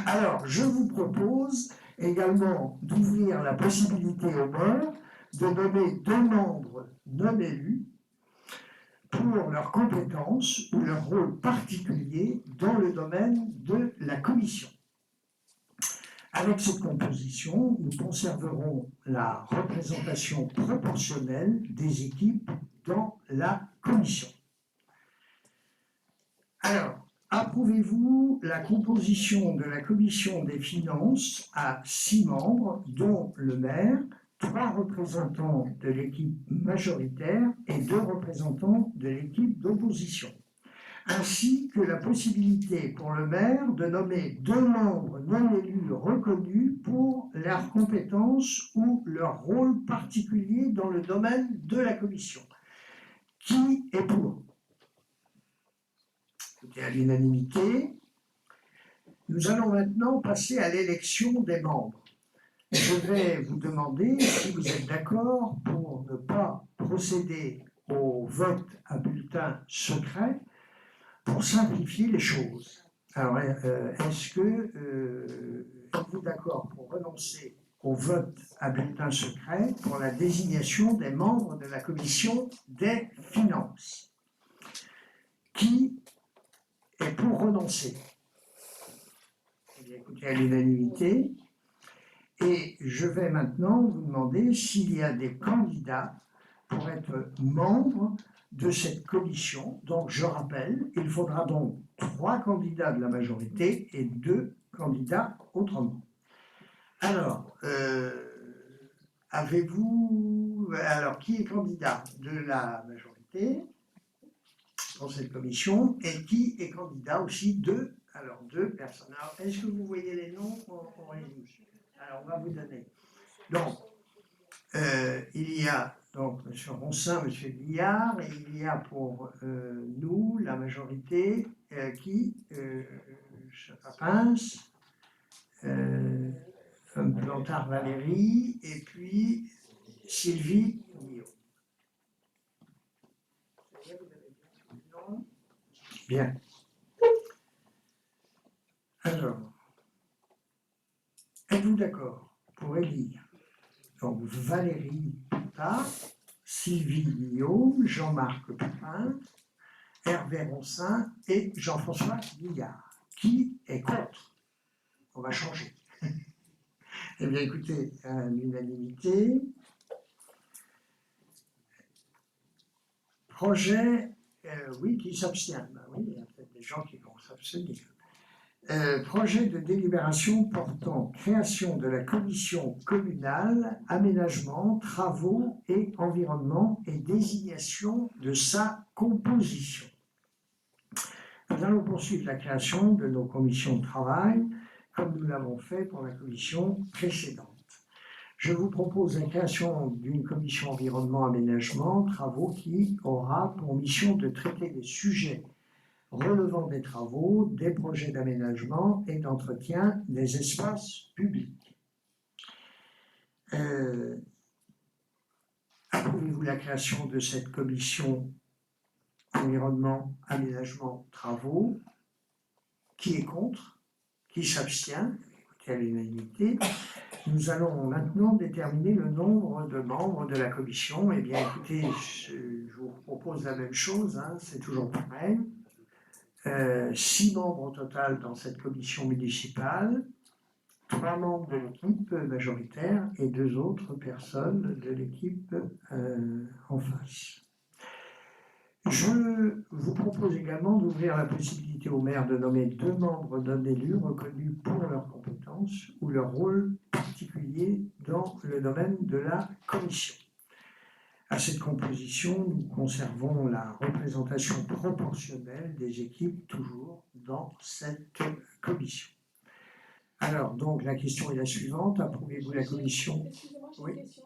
Alors, je vous propose également d'ouvrir la possibilité au maire de nommer 2 membres non élus pour leurs compétences ou leur rôle particulier dans le domaine de la commission. Avec cette composition, nous conserverons la représentation proportionnelle des équipes dans la commission. Alors, approuvez-vous la composition de la commission des finances à 6 membres, dont le maire, 3 représentants de l'équipe majoritaire et 2 représentants de l'équipe d'opposition, ainsi que la possibilité pour le maire de nommer 2 membres non élus reconnus pour leurs compétences ou leur rôle particulier dans le domaine de la commission. Qui est pour? Écoutez, à l'unanimité. Nous allons maintenant passer à l'élection des membres. Je vais vous demander si vous êtes d'accord pour ne pas procéder au vote à bulletin secret pour simplifier les choses. Alors, est-ce que êtes-vous d'accord pour renoncer au vote à bulletin secret pour la désignation des membres de la commission des finances? Qui est pour renoncer? Eh bien, écoutez, à l'unanimité. Et je vais maintenant vous demander s'il y a des candidats pour être membres de cette commission. Donc, je rappelle, il faudra donc 3 candidats de la majorité et 2 candidats autrement. Alors, qui est candidat de la majorité pour cette commission et qui est candidat aussi de, 2 personnes. Alors, est-ce que vous voyez les noms en régie? Alors, on va vous donner. Donc, il y a donc M. Ronsin, M. Guillard, et il y a pour nous, la majorité, Pince, Plantard Valérie, et puis Sylvie Guillaume. Bien. Alors, êtes-vous d'accord pour élire donc Valérie Plantard, Sylvie Guillaume, Jean-Marc Pépin, Hervé Ronsin et Jean-François Guillard? Qui est contre? On va changer. Eh bien, écoutez, à l'unanimité. Projet, oui, qui s'abstient. Oui, il y a peut-être des gens qui vont s'abstenir. Projet de délibération portant création de la commission communale, aménagement, travaux et environnement et désignation de sa composition. Nous allons poursuivre la création de nos commissions de travail comme nous l'avons fait pour la commission précédente. Je vous propose la création d'une commission environnement, aménagement, travaux qui aura pour mission de traiter des sujets relevant des travaux, des projets d'aménagement et d'entretien des espaces publics. Approuvez-vous la création de cette commission environnement, aménagement, travaux? Qui est contre? Qui s'abstient? Écoutez, à l'unanimité. Nous allons maintenant déterminer le nombre de membres de la commission. Eh bien, écoutez, je vous propose la même chose, hein, c'est toujours pareil. 6 membres au total dans cette commission municipale, 3 membres de l'équipe majoritaire et 2 autres personnes de l'équipe en face. Je vous propose également d'ouvrir la possibilité au maire de nommer 2 membres non élus reconnus pour leurs compétences ou leur rôle particulier dans le domaine de la commission. À cette composition, nous conservons la représentation proportionnelle des équipes toujours dans cette commission. Alors, donc, la question est la suivante. Approuvez-vous la commission? Excusez-moi, j'ai Oui. une question.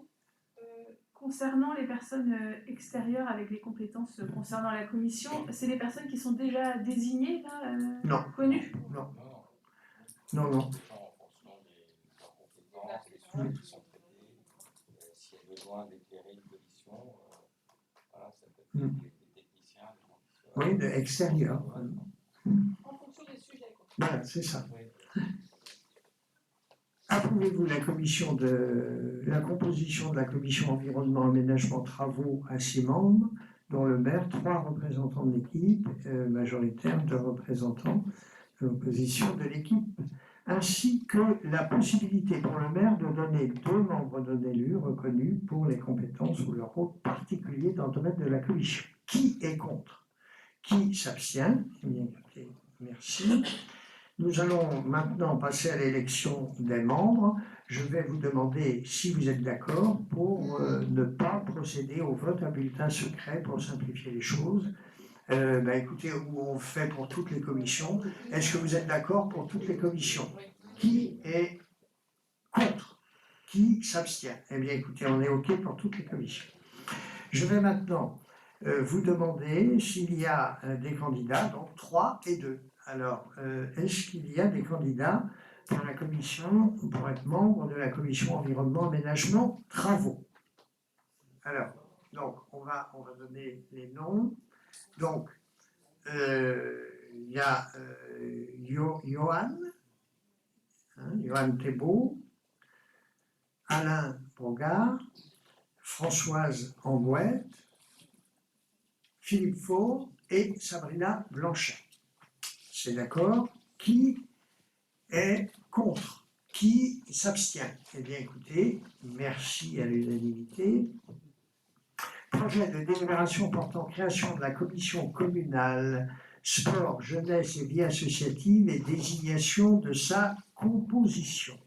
Concernant les personnes extérieures avec les compétences concernant la commission, c'est les personnes qui sont déjà désignées, là, Non. connues? Non. Non, non. S'il y a besoin d'éclairer une commission, voilà, ça peut être des techniciens. Oui, de extérieur. En fonction des sujets, quoi. Voilà, c'est ça. Approuvez-vous la composition de la commission environnement, aménagement, travaux à 6 membres, dont le maire, 3 représentants de l'équipe, majoritaire, 2 représentants de l'opposition de l'équipe, ainsi que la possibilité pour le maire de donner 2 membres non élus reconnus pour les compétences ou leur rôle particulier dans le domaine de la commission. Qui est contre? Qui s'abstient? Eh bien, écoutez, merci. Nous allons maintenant passer à l'élection des membres. Je vais vous demander si vous êtes d'accord pour ne pas procéder au vote à bulletin secret pour simplifier les choses. Écoutez, on fait pour toutes les commissions. Est-ce que vous êtes d'accord pour toutes les commissions? Qui est contre? Qui s'abstient? Eh bien, écoutez, on est OK pour toutes les commissions. Je vais maintenant vous demander s'il y a des candidats, donc 3 et 2. Alors, est-ce qu'il y a des candidats pour la commission, pour être membre de la commission environnement, aménagement, travaux? Alors, donc, on va donner les noms. Donc, il y a Johan Thébault, Alain Brogard, Françoise Ambouette, Philippe Faure et Sabrina Blanchet. C'est d'accord? Qui est contre? Qui s'abstient? Eh bien, écoutez, merci à l'unanimité. Projet de délibération portant création de la commission communale sport, jeunesse et vie associative et désignation de sa composition.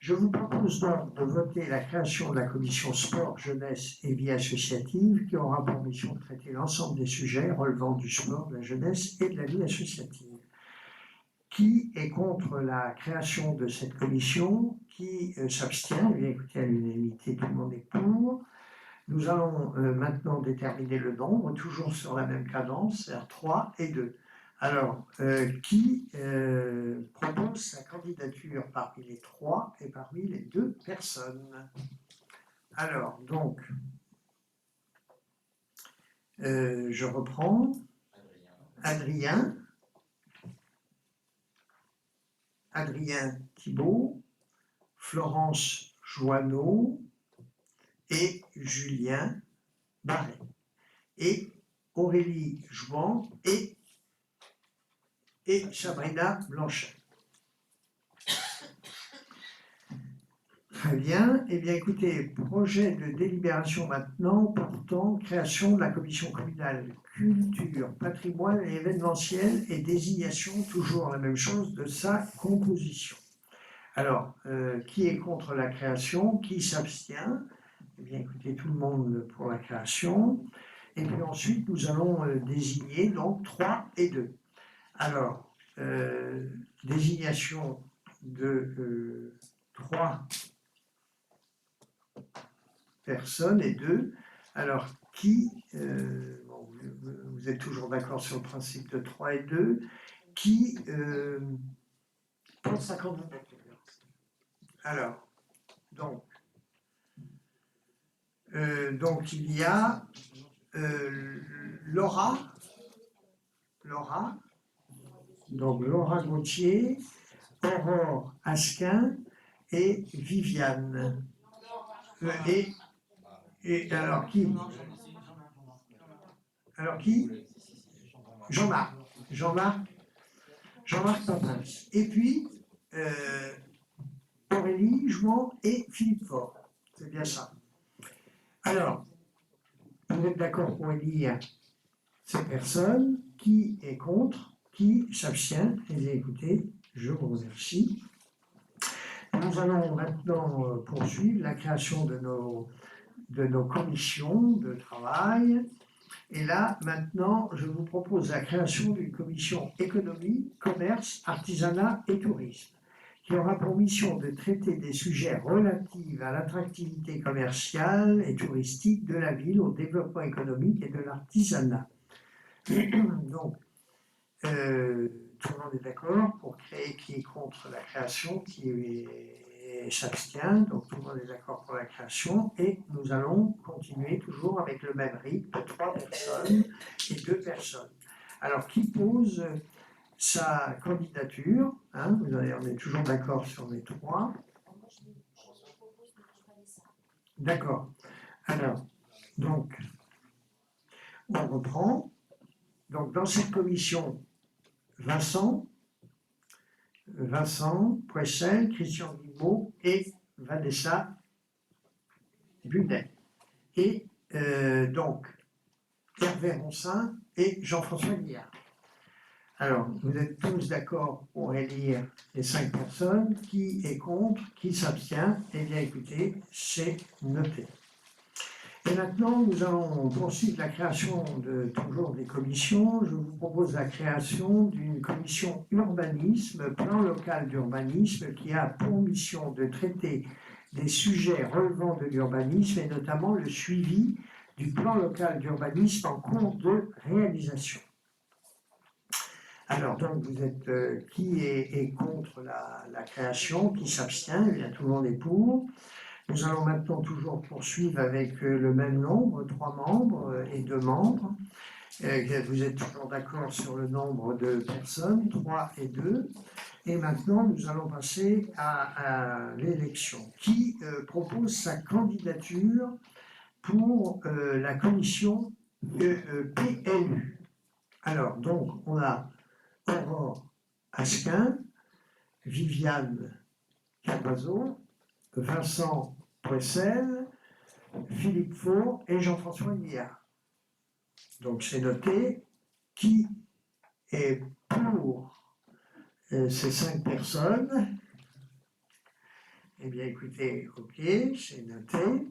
Je vous propose donc de voter la création de la commission sport, jeunesse et vie associative qui aura pour mission de traiter l'ensemble des sujets relevant du sport, de la jeunesse et de la vie associative. Qui est contre la création de cette commission? Qui s'abstient? Eh bien, écoutez, à l'unanimité, tout le monde est pour. Nous allons maintenant déterminer le nombre, toujours sur la même cadence, c'est-à-dire 3 et 2. Alors, qui propose sa candidature parmi les 3 et parmi les 2 personnes? Alors, donc, je reprends. Adrien Thibault, Florence Joanneau et Julien Barret. Et Aurélie Jouan et Sabrina Blanchet. Très bien. Eh bien, écoutez, projet de délibération maintenant portant création de la commission communale culture, patrimoine et événementiel et désignation, toujours la même chose, de sa composition. Alors, qui est contre la création? Qui s'abstient? Eh bien, écoutez, tout le monde pour la création. Et puis ensuite, nous allons désigner donc 3 et 2. Alors, désignation de 3 personnes et 2. Alors, qui, vous êtes toujours d'accord sur le principe de 3 et 2, qui pense sa candidature? Alors, donc il y a Laura Gauthier, Aurore Asquin, et Viviane. Et alors qui? Alors qui? Jean-Marc. Jean-Marc Papin. Et puis, Aurélie Jouan et Philippe Faure. C'est bien ça. Alors, vous êtes d'accord pour élire ces personnes? Qui est contre? Qui s'abstient? Eh bien, écoutez, je vous remercie. Nous allons maintenant poursuivre la création de nos commissions de travail. Et là, maintenant, je vous propose la création d'une commission économie, commerce, artisanat et tourisme, qui aura pour mission de traiter des sujets relatifs à l'attractivité commerciale et touristique de la ville, au développement économique et de l'artisanat. Donc, tout le monde est d'accord pour créer, qui est contre la création, qui s'abstient, donc tout le monde est d'accord pour la création, et nous allons continuer toujours avec le même rythme, 3 personnes et 2 personnes. Alors, qui pose sa candidature, hein, on est toujours d'accord sur les 3. D'accord. Alors, donc, on reprend. Donc, dans cette commission, Vincent, Poissel, Christian Guilbault et Vanessa Bunet. Et donc, Hervé Roncin et Jean-François Guillard. Alors, vous êtes tous d'accord pour élire les 5 personnes. Qui est contre? Qui s'abstient? Eh bien, écoutez, c'est noté. Et maintenant, nous allons poursuivre la création de toujours des commissions. Je vous propose la création d'une commission urbanisme, plan local d'urbanisme, qui a pour mission de traiter des sujets relevant de l'urbanisme et notamment le suivi du plan local d'urbanisme en cours de réalisation. Alors, donc, vous êtes qui est contre la création, qui s'abstient? Eh bien, tout le monde est pour. Nous allons maintenant toujours poursuivre avec le même nombre, 3 membres et 2 membres. Vous êtes toujours d'accord sur le nombre de personnes, 3 et 2. Et maintenant, nous allons passer à l'élection. Qui propose sa candidature pour la commission PLU? Alors, donc, on a Aurore Asquin, Viviane Carbazo, Vincent Poissel, Philippe Faure et Jean-François Guillard. Donc c'est noté. Qui est pour ces 5 personnes? Eh bien écoutez, ok, c'est noté.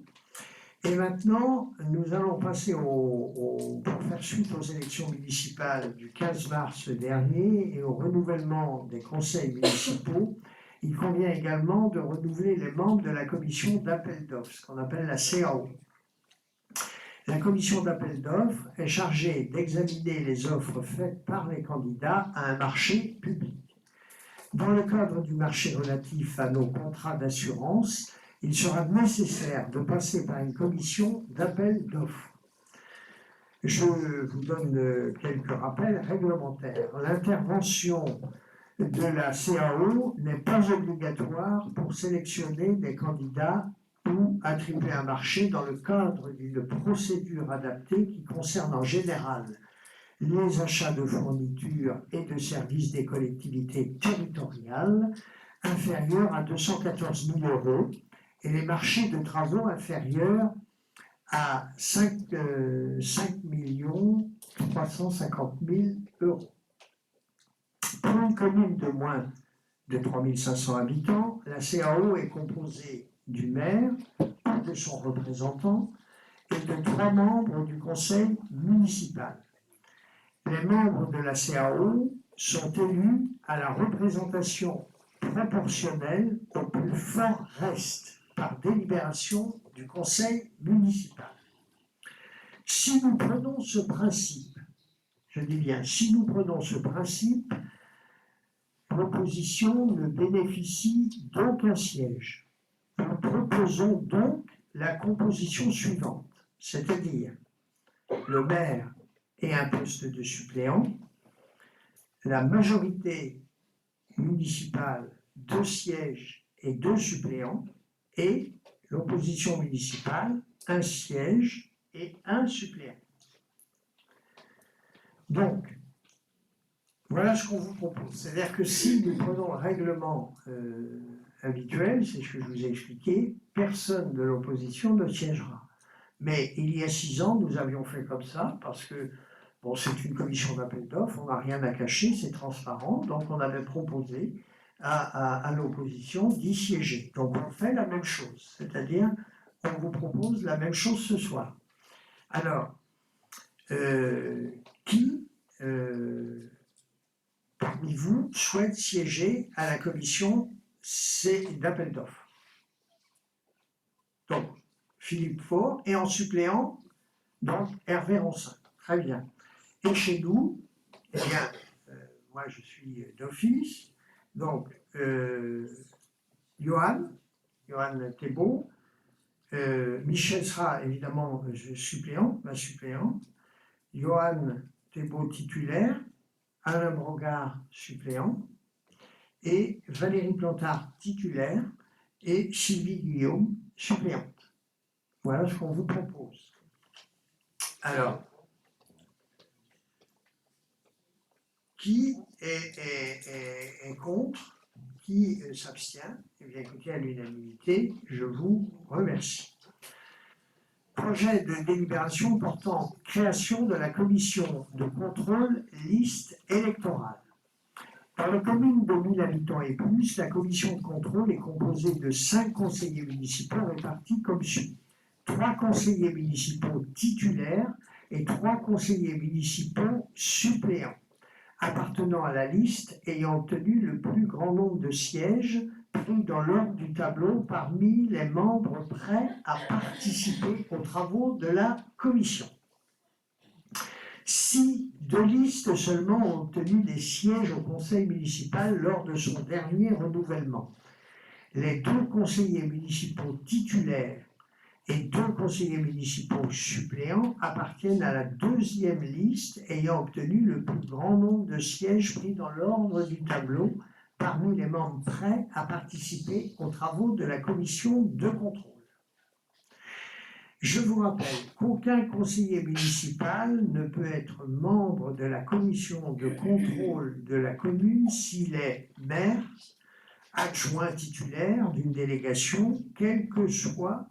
Et maintenant, nous allons passer pour faire suite aux élections municipales du 15 mars dernier et au renouvellement des conseils municipaux. Il convient également de renouveler les membres de la commission d'appel d'offres, ce qu'on appelle la CAO. La commission d'appel d'offres est chargée d'examiner les offres faites par les candidats à un marché public. Dans le cadre du marché relatif à nos contrats d'assurance, il sera nécessaire de passer par une commission d'appel d'offres. Je vous donne quelques rappels réglementaires. L'intervention de la CAO n'est pas obligatoire pour sélectionner des candidats ou attribuer un marché dans le cadre d'une procédure adaptée qui concerne en général les achats de fournitures et de services des collectivités territoriales inférieurs à 214 000 € et les marchés de travaux inférieurs à 5 350 000 €. Pour une commune de moins de 3 500 habitants, la CAO est composée du maire ou de son représentant et de 3 membres du conseil municipal. Les membres de la CAO sont élus à la représentation proportionnelle au plus fort reste par délibération du conseil municipal. Si nous prenons ce principe, je dis bien, si nous prenons ce principe, l'opposition ne bénéficie d'aucun siège. Nous proposons donc la composition suivante, c'est-à-dire le maire et un poste de suppléant, la majorité municipale, 2 sièges et 2 suppléants, et l'opposition municipale, 1 siège et 1 suppléant. Donc, voilà ce qu'on vous propose. C'est-à-dire que si nous prenons le règlement habituel, c'est ce que je vous ai expliqué, personne de l'opposition ne siégera. Mais il y a 6 ans, nous avions fait comme ça, parce que bon, c'est une commission d'appel d'offres, on n'a rien à cacher, c'est transparent, donc on avait proposé à l'opposition d'y siéger. Donc on fait la même chose, c'est-à-dire on vous propose la même chose ce soir. Alors, qui parmi vous souhaite siéger à la commission d'appel d'offres? Donc, Philippe Faure, et en suppléant, donc Hervé Roncin. Très bien. Et chez nous, eh bien, moi je suis d'office, donc Johan Thébault, Michel sera évidemment suppléant, ma suppléante, Johan Thébault titulaire, Alain Brogard suppléant, et Valérie Plantard titulaire, et Sylvie Guillaume suppléante. Voilà ce qu'on vous propose. Alors, qui est contre? Qui s'abstient? Eh bien, écoutez, à l'unanimité, je vous remercie. Projet de délibération portant création de la commission de contrôle liste électorale. Dans la commune de 1000 habitants et plus, la commission de contrôle est composée de 5 conseillers municipaux répartis comme suit. 3 conseillers municipaux titulaires et 3 conseillers municipaux suppléants, appartenant à la liste ayant obtenu le plus grand nombre de sièges pris dans l'ordre du tableau parmi les membres prêts à participer aux travaux de la commission. Si 2 listes seulement ont obtenu des sièges au conseil municipal lors de son dernier renouvellement, les 2 conseillers municipaux titulaires et 2 conseillers municipaux suppléants appartiennent à la 2e liste ayant obtenu le plus grand nombre de sièges pris dans l'ordre du tableau parmi les membres prêts à participer aux travaux de la commission de contrôle. Je vous rappelle qu'aucun conseiller municipal ne peut être membre de la commission de contrôle de la commune s'il est maire, adjoint titulaire d'une délégation, quel que soit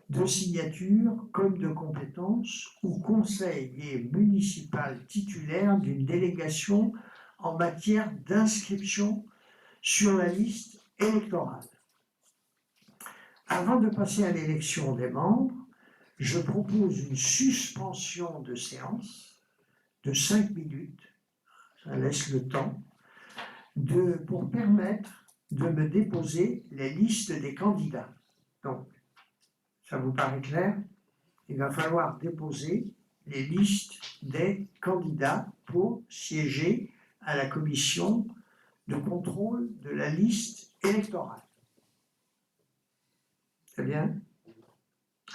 de signature comme de compétence, ou conseiller municipal titulaire d'une délégation en matière d'inscription sur la liste électorale. Avant de passer à l'élection des membres, je propose une suspension de séance de 5 minutes, ça laisse le temps, pour permettre de me déposer les listes des candidats. Donc, ça vous paraît clair? Il va falloir déposer les listes des candidats pour siéger à la commission de contrôle de la liste électorale. Très bien?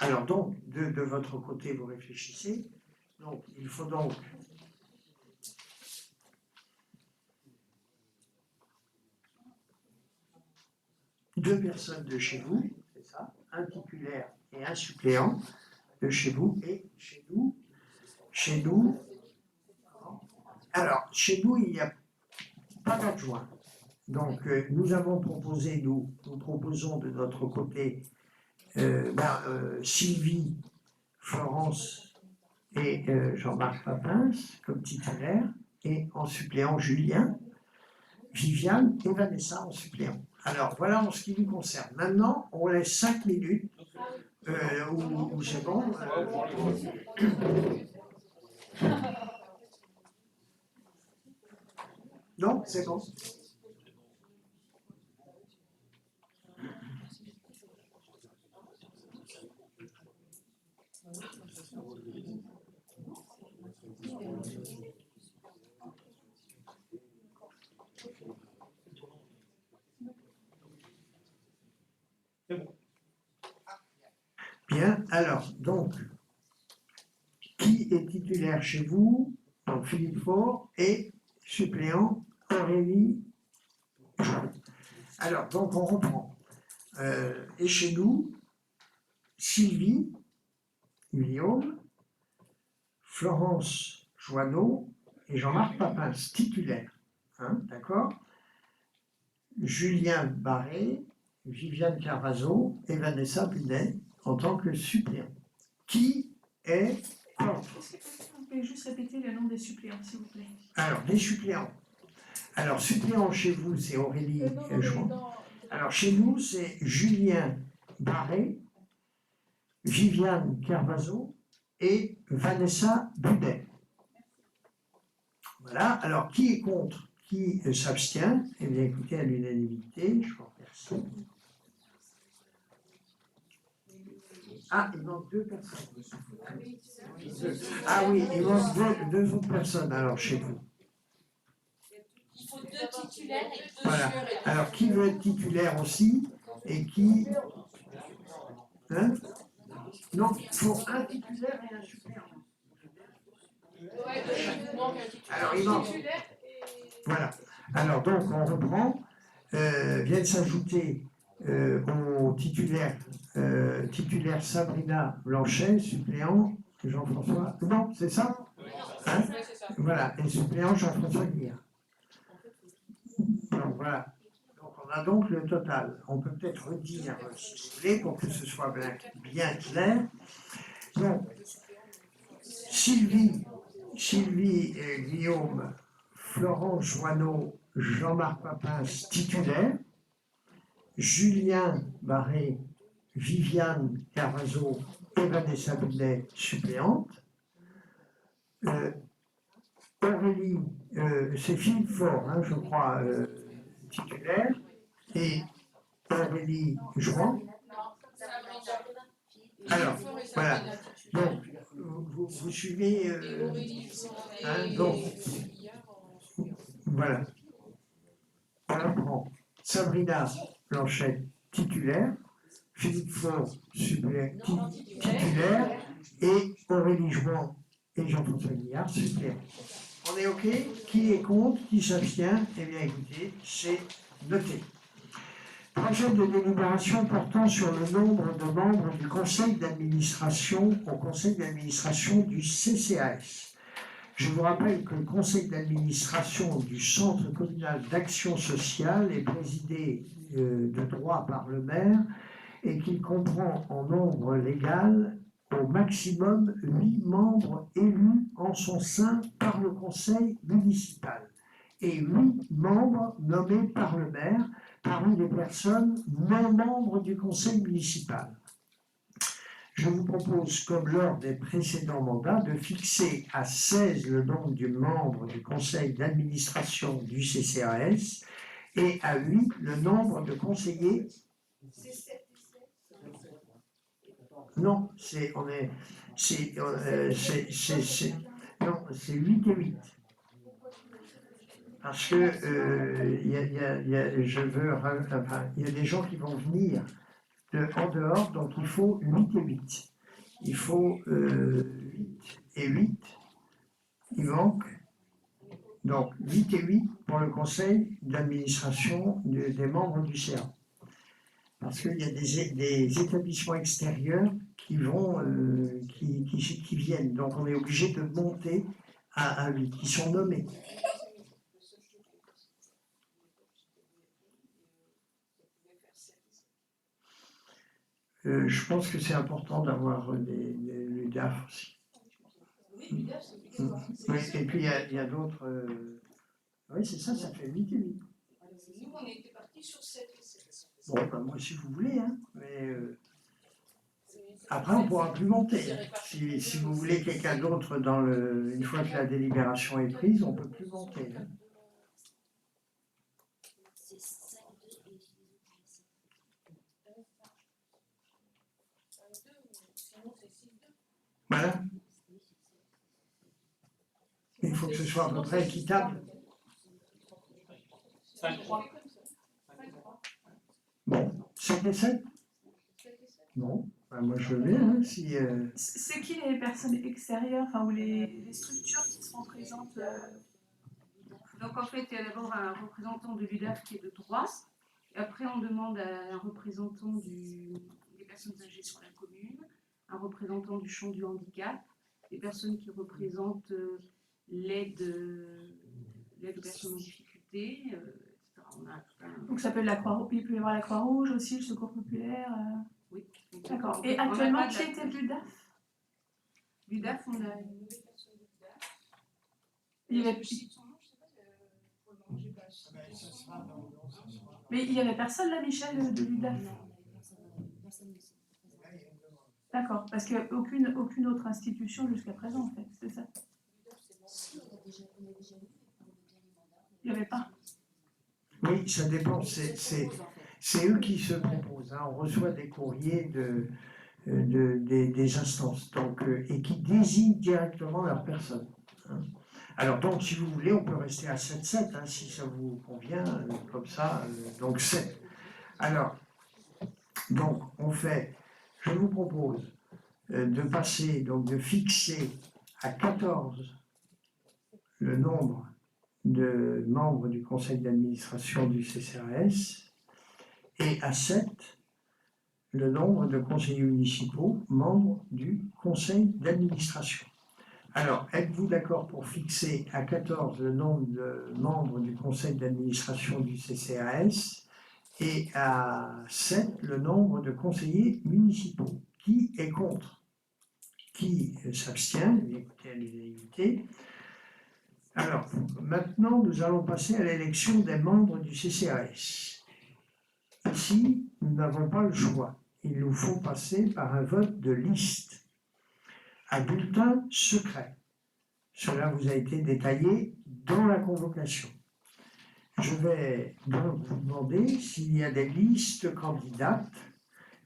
Alors donc, de votre côté, vous réfléchissez. Donc, il faut donc deux personnes de chez vous, c'est ça, un titulaire et un suppléant de chez vous et chez nous. Chez nous, alors, chez nous, il n'y a pas d'adjoint. Donc, nous avons proposé, nous proposons de notre côté Sylvie, Florence et Jean-Marc Papins comme titulaires, et en suppléant Julien, Viviane et Vanessa en suppléant. Alors, voilà en ce qui nous concerne. Maintenant, on laisse 5 minutes, où c'est bon. Non, c'est bon. Bien, alors, donc, qui est titulaire chez vous? Donc, Philippe Faure et suppléant Aurélie. Alors, donc on reprend. Et chez nous, Sylvie, Guillaume, Florence Joanneau et Jean-Marc Papin, titulaires. Hein, d'accord? Julien Barré, Viviane Carvazo et Vanessa Bunet en tant que suppléants. Qui est contre? Vous pouvez juste répéter le nom des suppléants, s'il vous plaît. Alors, les suppléants. Alors, suppléants chez vous, c'est Aurélie Jouan. Alors, chez nous, c'est Julien Barré, Viviane Carvazo et Vanessa Budet. Voilà. Alors, qui est contre? Qui s'abstient? Eh bien, écoutez, à l'unanimité, je vois personne. Ah, il manque 2 personnes. Ah oui, il manque deux autres personnes, alors, chez vous. Il faut 2 titulaires et 2 Voilà. jurés. Alors, qui veut être titulaire aussi et qui... Hein? Non, il faut un titulaire et un suppléant. Alors, il manque. Voilà. Alors, donc, on reprend. Viennent s'ajouter au titulaire Sabrina Blanchet, suppléant Jean-François. Non, c'est ça? Hein? Voilà. Et suppléant Jean-François Guillard. Donc, voilà. Donc, on a donc le total. On peut peut-être redire, si vous voulez, pour que ce soit bien clair. Donc, Sylvie et Guillaume, Florence Joanneau, Jean-Marc Papin, titulaires. Julien Barré, Viviane Carvazo et Vanessa Bunet, suppléantes. Aurélie, c'est Philippe Faure, hein, je crois, titulaire. Et Aurélie Jouan. Alors, voilà. Donc, vous suivez. Hein, donc, voilà. On reprend. Sabrina Blanchet, titulaire. Philippe Faure, titulaire. Et Aurélie Jouan et Jean-François Guillard, suppléant. On est OK? Qui est contre? Qui s'abstient? Eh bien, écoutez, c'est noté. Projet de délibération portant sur le nombre de membres du conseil d'administration au conseil d'administration du CCAS. Je vous rappelle que le conseil d'administration du Centre communal d'action sociale est présidé de droit par le maire et qu'il comprend en nombre légal au maximum 8 membres élus en son sein par le conseil municipal et 8 membres nommés par le maire parmi les personnes non membres du conseil municipal. Je vous propose, comme lors des précédents mandats, de fixer à 16 le nombre du membre du conseil d'administration du CCAS et à 8 le nombre de conseillers. Non, c'est 8 et 8. Parce que il y a des gens qui vont venir en dehors, donc il faut 8 et 8. Il faut 8 et 8. Il manque donc 8 et 8 pour le conseil d'administration des membres du CA. Parce qu'il y a des établissements extérieurs qui viennent. Donc on est obligé de monter à 8, qui sont nommés. Je pense que c'est important d'avoir l'UDAF aussi. Oui, l'UDAF, c'est obligatoire. Oui, et puis il y a d'autres. Oui, c'est ça, ça fait 8 et 8. Nous, on était partis sur 7 et 7. Bon, ben, moi, si vous voulez, hein, mais après, on ne pourra plus monter. Hein. Si vous voulez quelqu'un d'autre une fois que la délibération est prise, on ne peut plus monter. Hein. Voilà. Il faut que ce soit à peu près équitable. 5-3. Bon, 7 et 7? Bon, ben moi je veux bien. Hein, si, C'est qui les personnes extérieures, enfin, ou les structures qui seront présentes Donc en fait, il y a d'abord un représentant de l'UDAF qui est de droit, Après, on demande à un représentant des personnes âgées sur la commune, un représentant du champ du handicap, des personnes qui représentent l'aide aux personnes en difficulté, etc. On a Donc ça peut être la Croix-Rouge, il peut y avoir la Croix-Rouge aussi, le Secours populaire. Oui. D'accord. Et actuellement, qui était l'UDAF? L'UDAF, on a une nouvelle personne de l'UDAF. Il y avait... Mais il n'y avait personne là, Michel, de l'UDAF? D'accord, parce qu'il n'y a aucune autre institution jusqu'à présent, en fait, c'est ça? Il n'y avait pas? Oui, ça dépend, c'est eux qui se proposent. Hein. On reçoit des courriers des instances donc, et qui désignent directement leur personne. Hein. Alors, donc, si vous voulez, on peut rester à 7-7, hein, si ça vous convient, comme ça, donc 7. Alors, donc, je vous propose de passer, donc de fixer à 14 le nombre de membres du conseil d'administration du CCAS et à 7 le nombre de conseillers municipaux membres du conseil d'administration. Alors, êtes-vous d'accord pour fixer à 14 le nombre de membres du conseil d'administration du CCAS et à 7 le nombre de conseillers municipaux? Qui est contre? Qui s'abstient? Écoutez à l'unanimité. Alors, maintenant, nous allons passer à l'élection des membres du CCAS. Ici, nous n'avons pas le choix. Il nous faut passer par un vote de liste à bulletin secret. Cela vous a été détaillé dans la convocation. Je vais donc vous demander s'il y a des listes candidates.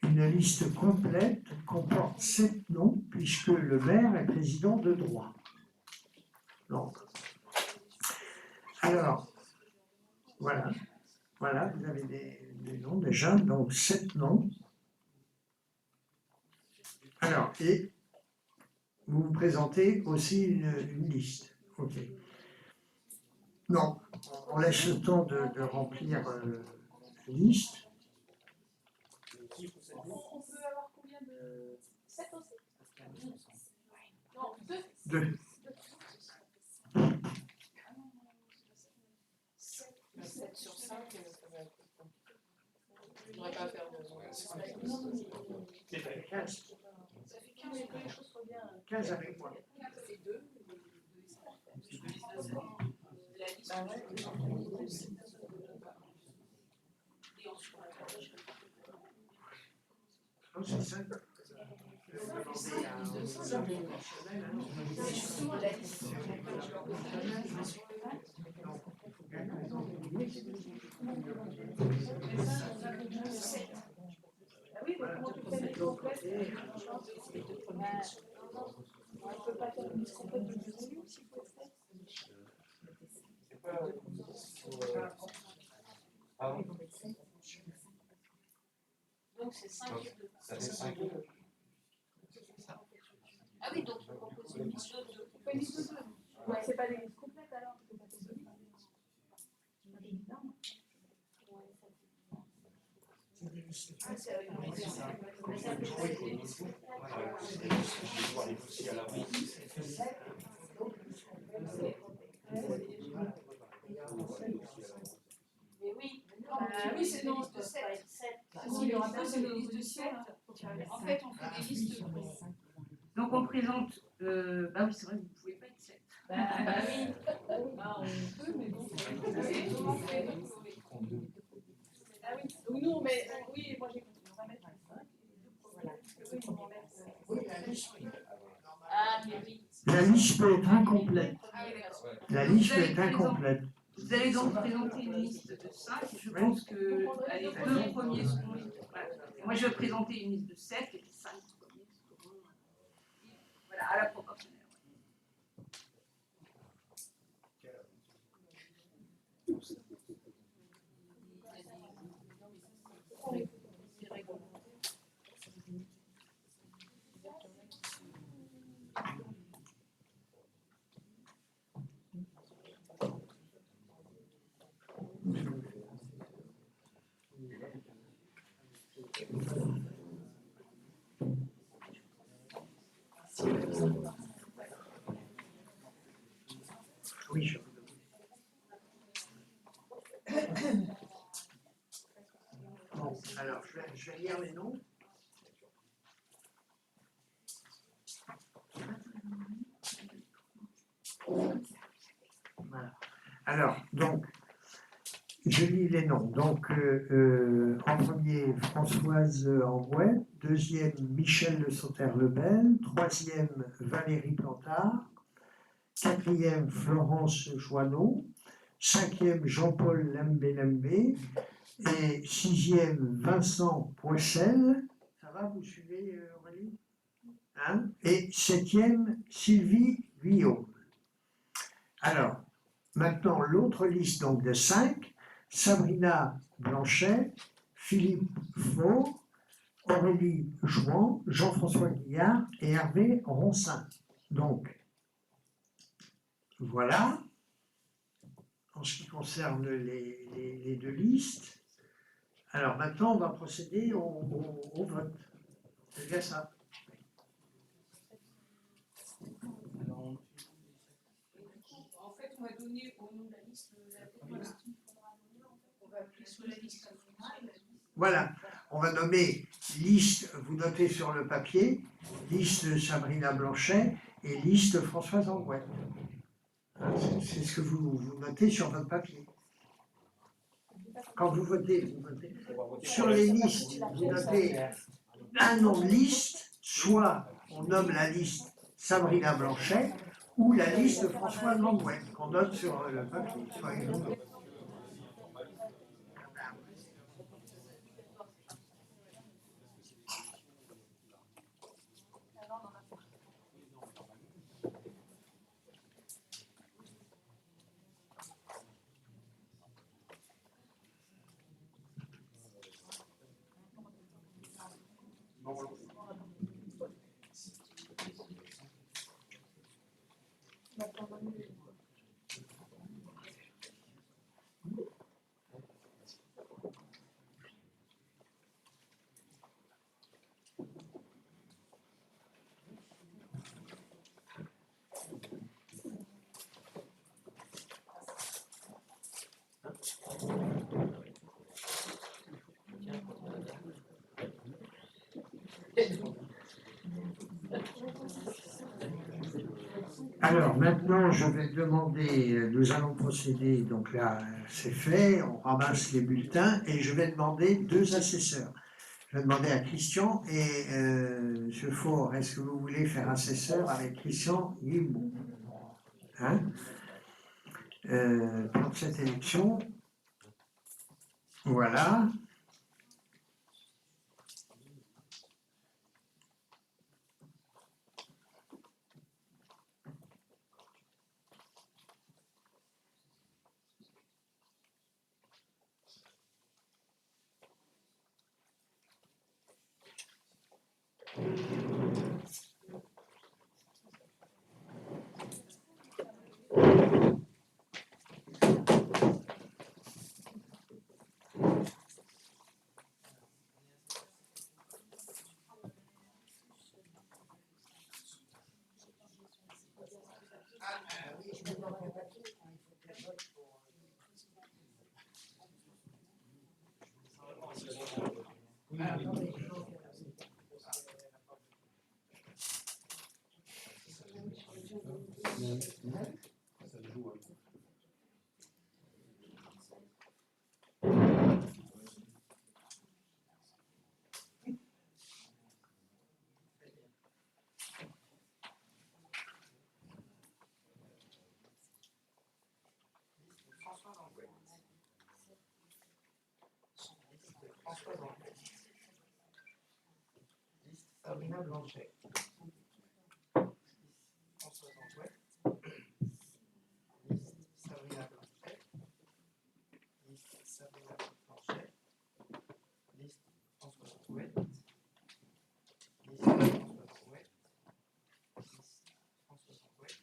Une liste complète comporte 7 noms, puisque le maire est président de droit. Donc, alors, voilà, vous avez des noms déjà, donc 7 noms. Alors, et vous vous présentez aussi une liste. Ok. Non, on laisse le temps de remplir la liste. On peut avoir combien de... 7 aussi? Non, 2. 2. 7 sur 5, ça va être compliqué. Je ne pourrais pas faire de... Ça fait 15. Ça fait 15, que les choses soient bien... 15 avec moi. 15 et 2. La liste... Et ensuite, on va faire... Non, c'est 5. C'est justement la liste. Ah oui, mais comment tu fais les complètes? On ne peut pas faire une liste complète de bureau s'il faut être donc c'est 5 et 2. Ça fait 5 et 2. Ah oui, donc on propose une liste de 2. On fait une liste de 2. Ouais, c'est pas des listes complètes alors. Ah, c'est avec mais oui, oui, c'est une liste de 7. Si, il y aura pas, c'est une liste de 7. En fait, on fait des listes. Donc on présente, bah oui, c'est vrai, vous ne pouvez pas être 7. Bah oui, on peut, mais bon. Ah oui, donc nous on met, oui, moi j'ai compris, on va mettre 5. Voilà. Oui, la liste. Ah, mais oui. La liste peut être incomplète. Ah oui, d'accord. La liste peut être incomplète. Vous allez donc présenter une liste de 5. Je pense que les 2 premiers seront les 2. Voilà. Moi, je vais présenter une liste de 7 et les 5 premiers seront voilà, à la proportionnelle. je vais lire les noms. Voilà. Alors, donc, je lis les noms. Donc, en premier, Françoise Ambouet. Deuxième, Michel de Sauterre-Lebel. Troisième, Valérie Plantard. Quatrième, Florence Joanneau. Cinquième, Jean-Paul Lembé. Et sixième, Vincent Poissel. Ça va, vous suivez, Aurélie? Hein? Et septième, Sylvie Guillaume. Alors, maintenant, l'autre liste donc de 5, Sabrina Blanchet, Philippe Faux, Aurélie Jouan, Jean-François Guillard et Hervé Roncin. Donc, voilà, en ce qui concerne les deux listes. Alors maintenant, on va procéder au vote. C'est bien ça. En fait, on va donner au nom de la liste la liste. On va appuyer sur la liste nationale. Voilà, on va nommer liste, vous notez sur le papier, liste Sabrina Blanchet et liste Françoise Ambouet. C'est ce que vous notez sur votre papier. Quand vous votez. Sur les listes, vous notez un nom de liste, soit on nomme la liste Sabrina Blanchet ou la liste Françoise Ambouet, qu'on note sur le papier. Alors maintenant, je vais demander, nous allons procéder, donc là c'est fait, on ramasse les bulletins et je vais demander 2 assesseurs. Je vais demander à Christian et M. Faure, est-ce que vous voulez faire assesseur avec Christian Guilbault, hein, pour cette élection? Voilà. Sabrina Blanchet. Françoise Ambouet. Liste Sabrina Blanchet. Liste Sabrina Blanchet. Liste Françoise Ambouet. Liste Françoise Ambouet. Liste Françoise Ambouet.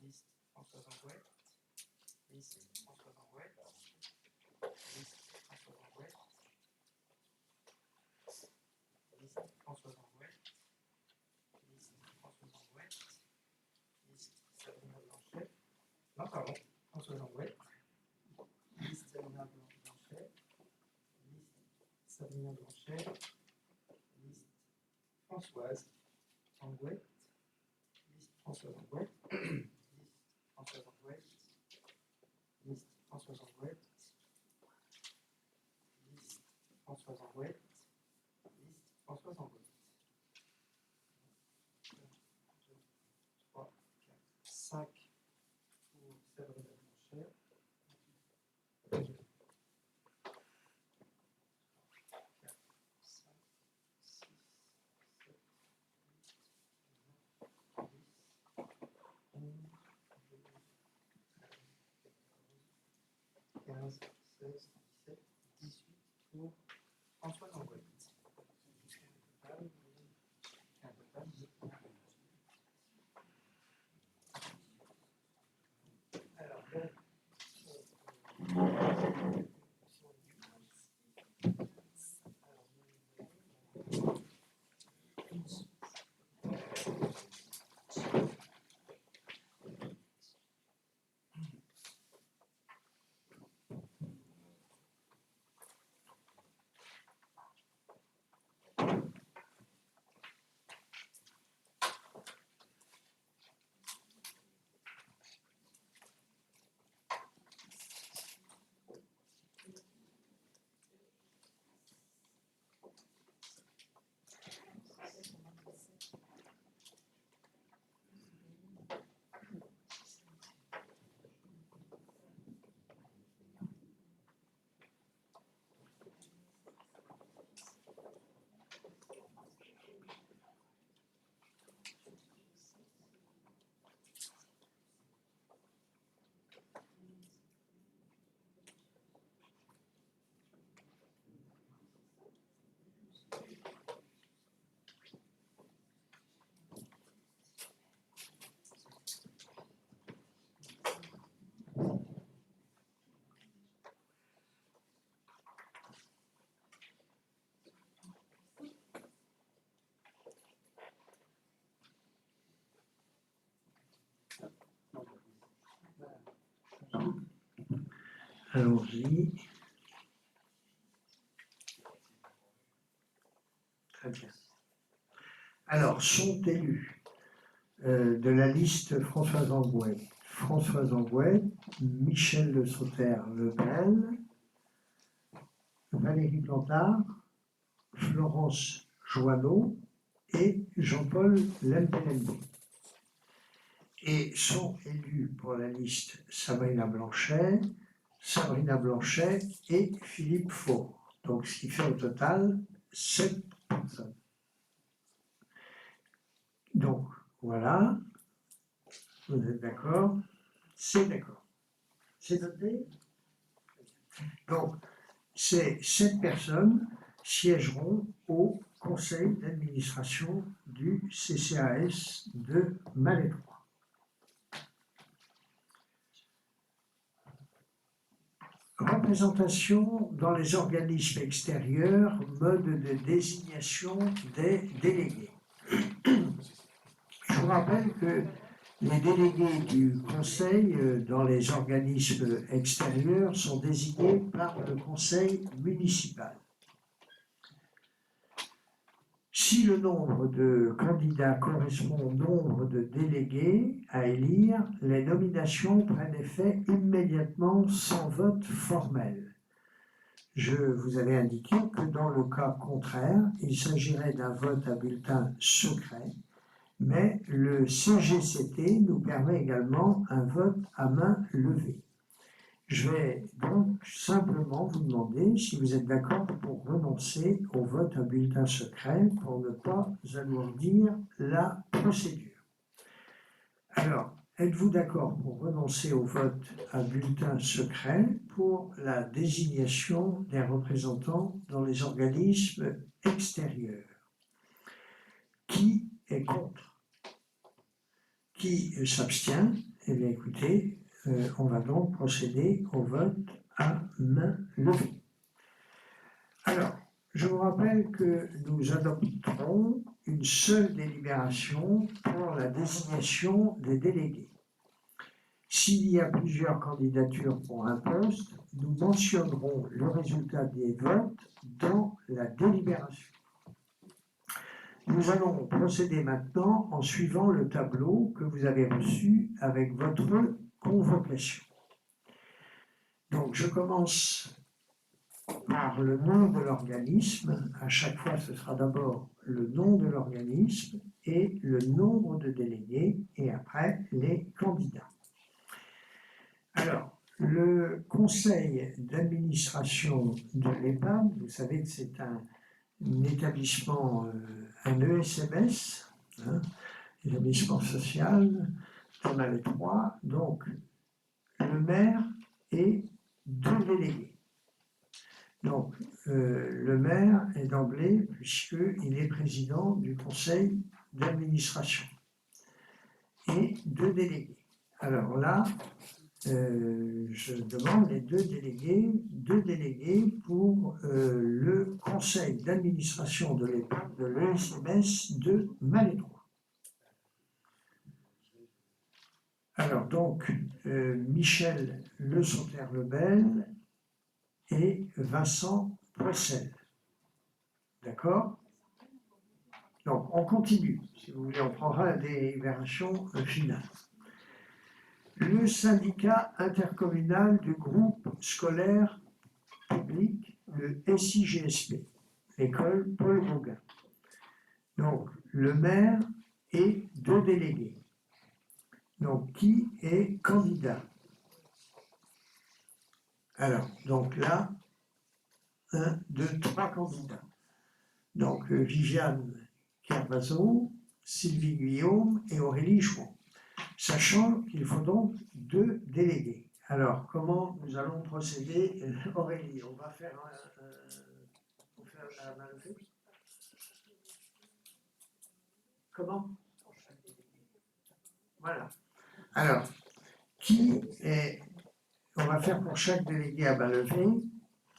Liste Françoise Ambouet. Liste Françoise Ambouet. Liste Françoise Ambouet. Liste Françoise Ambouet. Liste Sabrina Blanchet. Non, pardon, Françoise Ambouet. Liste Sabrina Blanchet. Sabrina Blanchet, liste Françoise Angouette, liste Françoise Angouette, liste Françoise Angouette, liste Françoise Angouette, liste Françoise Angouette, liste Françoise Angouette. 1, 2, 3, 4, 5 pour Sabrina Blanchet. 4, 5, 6, 7, 8, 9, 10, 11, 12, 13, 15, 16, 17, 18 pour Françoise Angouette. Un total de... Alors, allons-y. Très bien. Alors, sont élus de la liste Françoise Angouette, Michel de Sauterre-Lebel, Valérie Plantard, Florence Joanneau et Jean-Paul Lembelembe. Et sont élus pour la liste Sabrina Blanchet et Philippe Faure. Donc, ce qui fait au total 7 personnes. Donc, voilà. Vous êtes d'accord? C'est d'accord. C'est noté? Donc, ces 7 personnes siégeront au conseil d'administration du CCAS de Malétroit. Représentation dans les organismes extérieurs, mode de désignation des délégués. Je vous rappelle que les délégués du Conseil dans les organismes extérieurs sont désignés par le Conseil municipal. Si le nombre de candidats correspond au nombre de délégués à élire, les nominations prennent effet immédiatement sans vote formel. Je vous avais indiqué que dans le cas contraire, il s'agirait d'un vote à bulletin secret, mais le CGCT nous permet également un vote à main levée. Je vais donc simplement vous demander si vous êtes d'accord pour renoncer au vote à bulletin secret pour ne pas alourdir la procédure. Alors, êtes-vous d'accord pour renoncer au vote à bulletin secret pour la désignation des représentants dans les organismes extérieurs? Qui est contre? Qui s'abstient? Eh bien, écoutez, on va donc procéder au vote à main levée. Alors, je vous rappelle que nous adopterons une seule délibération pour la désignation des délégués. S'il y a plusieurs candidatures pour un poste, nous mentionnerons le résultat des votes dans la délibération. Nous allons procéder maintenant en suivant le tableau que vous avez reçu avec votre convocation. Donc, je commence par le nom de l'organisme. À chaque fois, ce sera d'abord le nom de l'organisme et le nombre de délégués, et après, les candidats. Alors, le conseil d'administration de l'EHPAD, vous savez que c'est un établissement, un ESMS, hein, établissement social, on a les 3, donc le maire et 2 délégués. Donc, le maire est d'emblée, puisqu'il est président du conseil d'administration, et 2 délégués. Alors là, je demande les 2 délégués pour le conseil d'administration de l'EHPAD de l'ESMS de Malétroit. Alors donc, Michel Le Sauter-Lebel et Vincent Poissel. D'accord? Donc, on continue. Si vous voulez, on prendra la délibération finale. Le syndicat intercommunal du groupe scolaire public, le SIGSP, l'école Paul Gauguin. Donc, le maire et 2 délégués. Donc, qui est candidat? Alors, donc là, 1, 2, 3 candidats. Donc, Viviane Carvazo, Sylvie Guillaume et Aurélie Chouan. Sachant qu'il faut donc 2 délégués. Alors, comment nous allons procéder, Aurélie? On va faire à la main levée. Comment? Voilà. Alors, on va faire pour chaque délégué à main levée.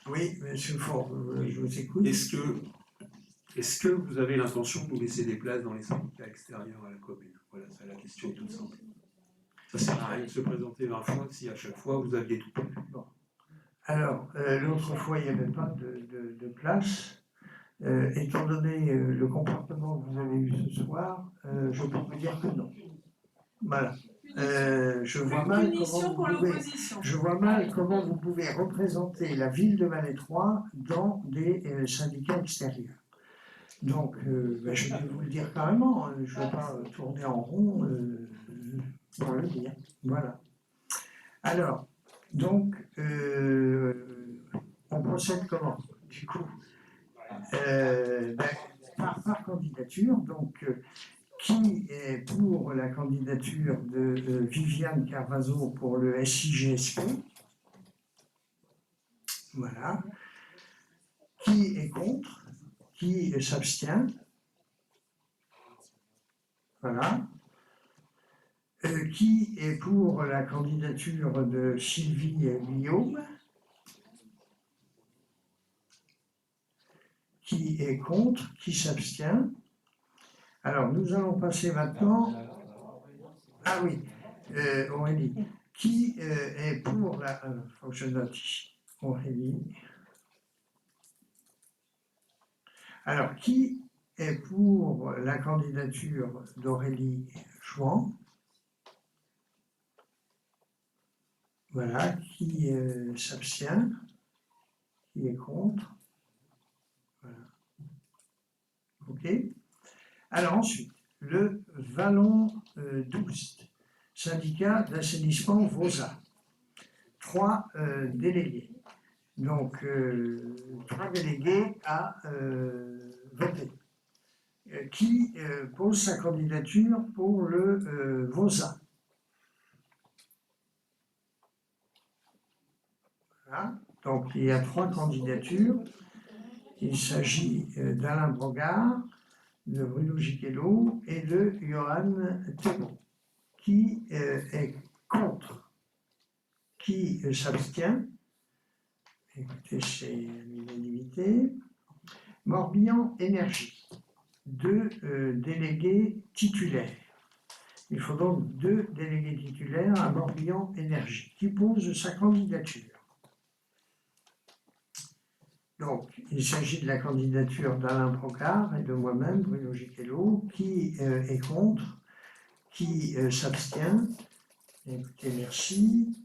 Oui, monsieur Faure, je vous écoute. Est-ce que vous avez l'intention de vous laisser des places dans les syndicats extérieurs à la commune? Voilà, ça, la question est toute simple. Ça ne sert à rien de se présenter 20 fois si à chaque fois vous aviez tout prévu. Bon. Alors, l'autre fois, il n'y avait pas de place. Étant donné le comportement que vous avez eu ce soir, je peux vous dire que non. Voilà. Je vois mal comment vous pouvez représenter la ville de Malétroit dans des syndicats extérieurs. Donc, je vais vous le dire carrément, je ne vais pas tourner en rond pour le dire. Voilà. Alors, donc, on procède comment? Du coup, par candidature, donc, qui est pour la candidature de Viviane Carvazo pour le SIGSP? Voilà. Qui est contre? Qui s'abstient? Voilà. Qui est pour la candidature de Sylvie Guillaume? Qui est contre? Qui s'abstient? Alors, nous allons passer maintenant... Ah oui, Aurélie. Qui est pour la... Il faut que je note ici. Aurélie. Alors, qui est pour la candidature d'Aurélie Chouan? Voilà. Qui s'abstient? Qui est contre? Voilà. OK. Alors ensuite, le Vallon d'Oust, syndicat d'assainissement Vauza. 3 délégués. Donc, 3 délégués à voter. Qui pose sa candidature pour le Vauza? Voilà. Donc, il y a 3 candidatures. Il s'agit d'Alain Brogard, de Bruno Giquelot et de Johan Thébault. Qui est contre? Qui s'abstient? Écoutez, c'est l'unanimité. Morbihan Énergie, 2 délégués titulaires. Il faut donc 2 délégués titulaires à Morbihan Énergie. Qui pose sa candidature? Donc, il s'agit de la candidature d'Alain Procard et de moi-même, Bruno Giquelot. Qui est contre? Qui s'abstient? Écoutez, merci.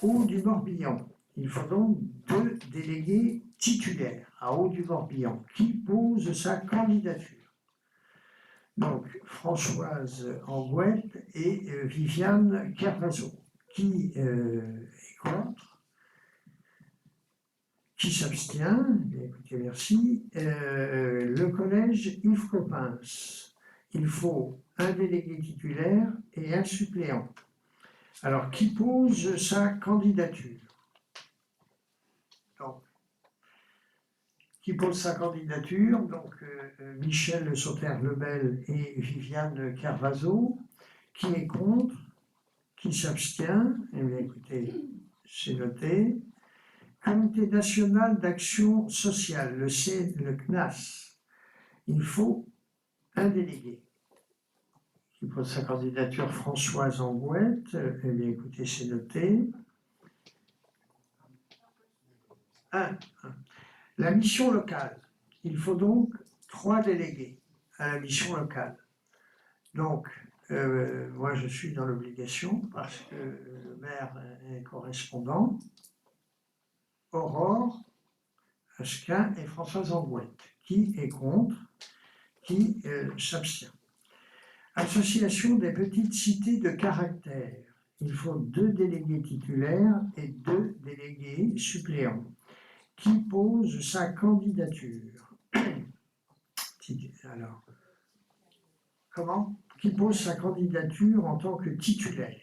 Haut du Morbihan. Il faut donc 2 délégués titulaires à Haut du Morbihan. Qui pose sa candidature? Donc, Françoise Angouette et Viviane Carvazo. Qui est contre? Qui s'abstient? Écoutez, merci. Le collège Yves Coppens. Il faut un délégué titulaire et un suppléant. Alors, qui pose sa candidature? Donc, qui pose sa candidature? Donc, Michel Sauter-Lebel et Viviane Carvazo. Qui est contre? Qui s'abstient? Eh bien, écoutez, c'est noté. Comité national d'action sociale, le CNAS. Il faut un délégué. Qui pose sa candidature? Françoise Angouette. Eh bien, écoutez, c'est noté. La mission locale. Il faut donc 3 délégués à la mission locale. Donc, moi, je suis dans l'obligation parce que le maire est correspondant. Aurore, Asquin et Françoise Angouette. Qui est contre? Qui s'abstient? Association des petites cités de caractère. Il faut 2 délégués titulaires et 2 délégués suppléants. Qui pose sa candidature? Alors, comment? Qui pose sa candidature en tant que titulaire?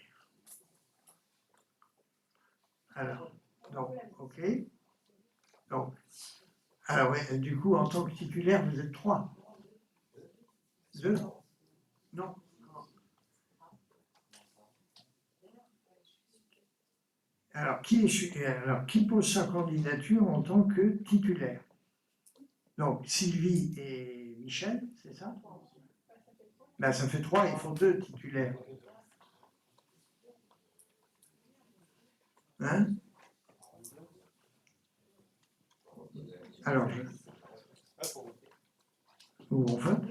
Alors, donc, ok. Donc, alors, ouais, du coup, en tant que titulaire, vous êtes 3. 2? Non. Alors, qui pose sa candidature en tant que titulaire? Donc, Sylvie et Michel, c'est ça? Ben, ça fait 3, il faut 2 titulaires. Hein? Alors, où on vote?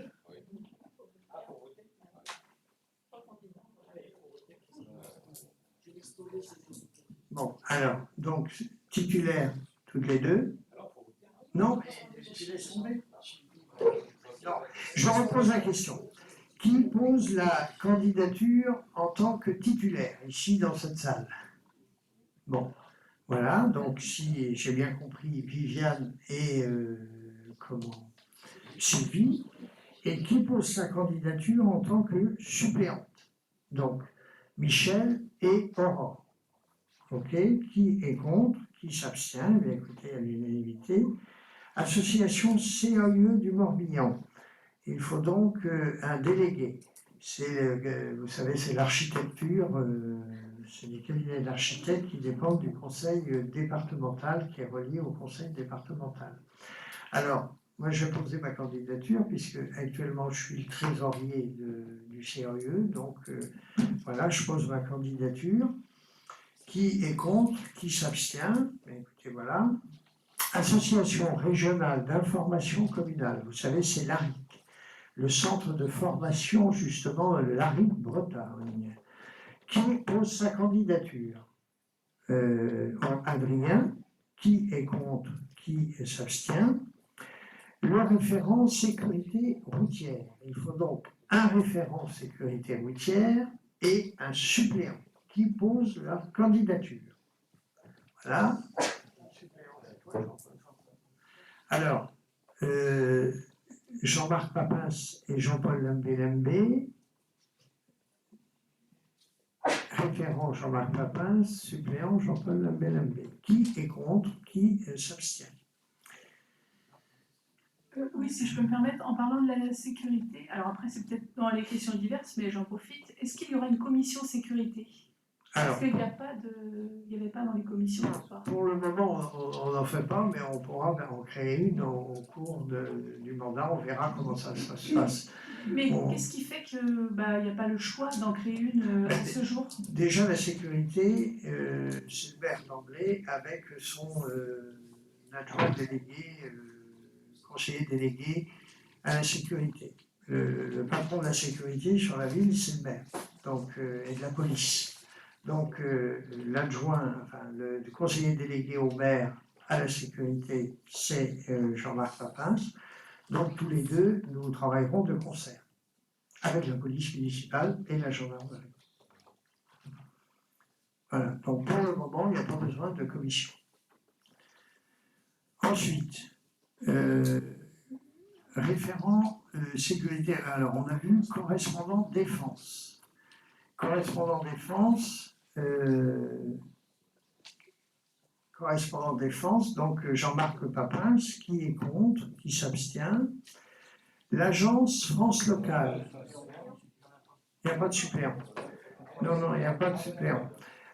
Bon, alors, donc, titulaire, toutes les 2. Non, tu laisses tomber. Non, je repose la question. Qui pose la candidature en tant que titulaire, ici dans cette salle? Bon, voilà, donc si j'ai bien compris, Viviane et Sylvie, et qui pose sa candidature en tant que suppléante? Donc, Michel et Aurore. Ok, qui est contre? Qui s'abstient? Eh bien, écoutez, à l'unanimité. Association CAE du Morbihan. Il faut donc un délégué. Vous savez, c'est l'architecture, c'est des cabinets d'architectes qui dépendent du conseil départemental, qui est relié au conseil départemental. Alors, moi, j'ai posé ma candidature, puisque actuellement, je suis le trésorier du CAE, donc voilà, je pose ma candidature. Qui est contre? Qui s'abstient? Écoutez, voilà. Association régionale d'information communale, vous savez, c'est l'ARIC, le centre de formation, justement, l'ARIC Bretagne. Qui pose sa candidature? Adrien. Qui est contre? Qui s'abstient? Le référent sécurité routière. Il faut donc un référent sécurité routière et un suppléant qui pose leur candidature. Voilà. Alors, Jean-Marc Papins et Jean-Paul Lambé-Lambé. Référent Jean-Marc Papins, suppléant Jean-Paul Lambé-Lambé. Qui est contre? Qui s'abstient? Oui, si je peux me permettre, en parlant de la sécurité, alors après c'est peut-être dans les questions diverses, mais j'en profite, est-ce qu'il y aura une commission sécurité? Parce qu'il n'y avait pas dans les commissions ce soir. Pour le moment, on n'en fait pas, mais on pourra en créer une au cours du mandat. On verra comment ça se passe. Mais qu'est-ce qui fait qu'il n'y a pas le choix d'en créer une à ce jour? Déjà, la sécurité, c'est le maire d'emblée avec son adjoint délégué, conseiller délégué à la sécurité. Le patron de la sécurité sur la ville, c'est le maire, donc, et de la police. Donc l'adjoint, le conseiller délégué au maire à la sécurité, c'est Jean-Marc Papins. Donc tous les deux, nous travaillerons de concert avec la police municipale et la gendarmerie. Voilà, donc pour le moment, il n'y a pas besoin de commission. Ensuite, référent sécurité, alors on a vu correspondant défense. Correspondant défense, donc Jean-Marc Papins, qui est contre, qui s'abstient. L'agence France Locale. Il n'y a pas de suppléant. Non, il n'y a pas de suppléant.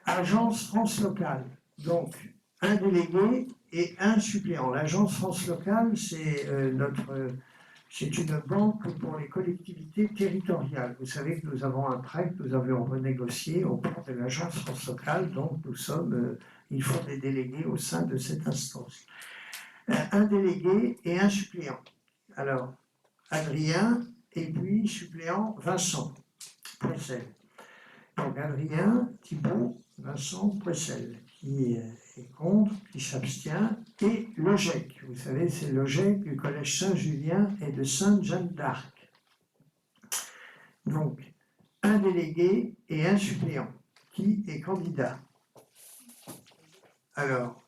Agence France Locale. Donc, un délégué et un suppléant. L'agence France Locale, c'est une banque pour les collectivités territoriales. Vous savez que nous avons un prêt que nous avons renégocié auprès de l'agence France Locale, donc il faut des délégués au sein de cette instance. Un délégué et un suppléant. Alors, Adrien et puis suppléant Vincent Poissel. Donc Adrien, Thibault, Vincent Poissel, qui est contre, qui s'abstient, et l'OGEC. Vous savez, c'est l'OGEC du Collège Saint-Julien et de Sainte-Jeanne d'Arc. Donc, un délégué et un suppléant, qui est candidat. Alors,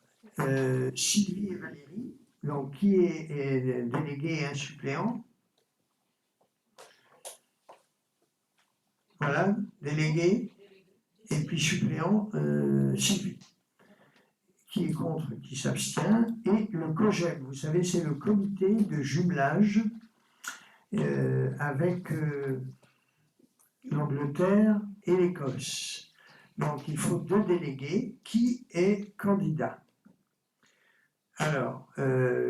Sylvie et Valérie, donc qui est délégué et un suppléant? Voilà, délégué, et puis suppléant, Sylvie. Qui est contre, qui s'abstient, et le COGEM, vous savez, c'est le comité de jumelage avec l'Angleterre et l'Écosse. Donc il faut 2 délégués. Qui est candidat? Alors,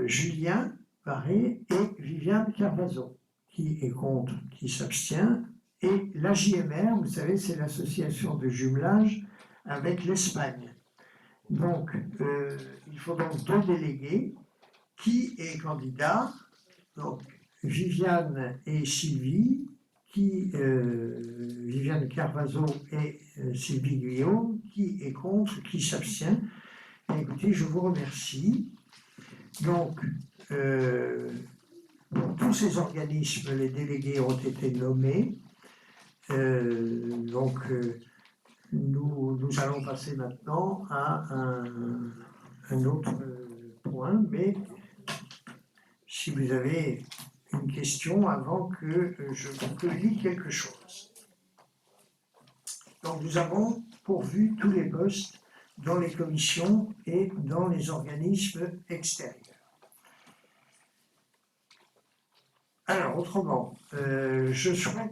Julien Paré et Viviane Carvazo. Qui est contre, qui s'abstient, et l'AJMR, vous savez, c'est l'association de jumelage avec l'Espagne. Donc, il faut donc 2 délégués. Qui est candidat? Donc, Viviane et Sylvie, Viviane Carvazo et Sylvie Guillaume, qui est contre, qui s'abstient. Écoutez, je vous remercie. Donc, pour tous ces organismes, les délégués ont été nommés. Nous allons passer maintenant à un autre point, mais si vous avez une question avant que je vous publie quelque chose. Donc nous avons pourvu tous les postes dans les commissions et dans les organismes extérieurs. Alors, autrement, je souhaite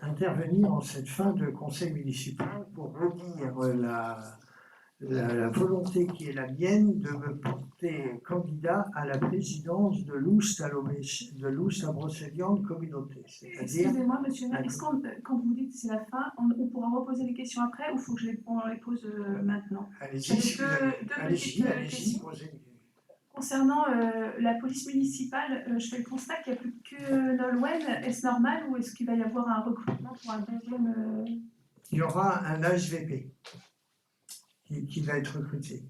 intervenir en cette fin de conseil municipal pour redire la volonté qui est la mienne de me porter candidat à la présidence de l'Oust à Brocéliande communauté. Excusez-moi, monsieur le maire, est-ce quand vous dites que c'est la fin, on pourra reposer les questions après ou il faut que on les pose maintenant? Allez-y, allez-y, posez. Concernant la police municipale, je fais le constat qu'il n'y a plus que Nolwenn. Est-ce normal ou est-ce qu'il va y avoir un recrutement pour un deuxième Il y aura un ASVP qui va être recruté.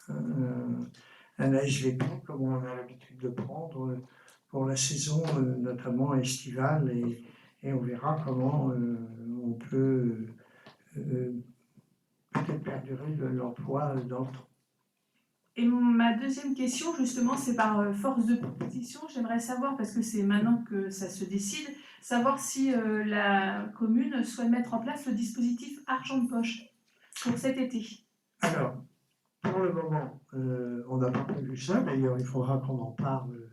Un ASVP, comme on a l'habitude de prendre pour la saison, notamment estivale, et on verra comment on peut peut-être perdurer l'emploi dans le temps. Et ma deuxième question, justement, c'est par force de proposition. J'aimerais savoir, parce que c'est maintenant que ça se décide, savoir si la commune souhaite mettre en place le dispositif argent de poche pour cet été. Alors, pour le moment, on n'a pas prévu ça. D'ailleurs, il faudra qu'on en parle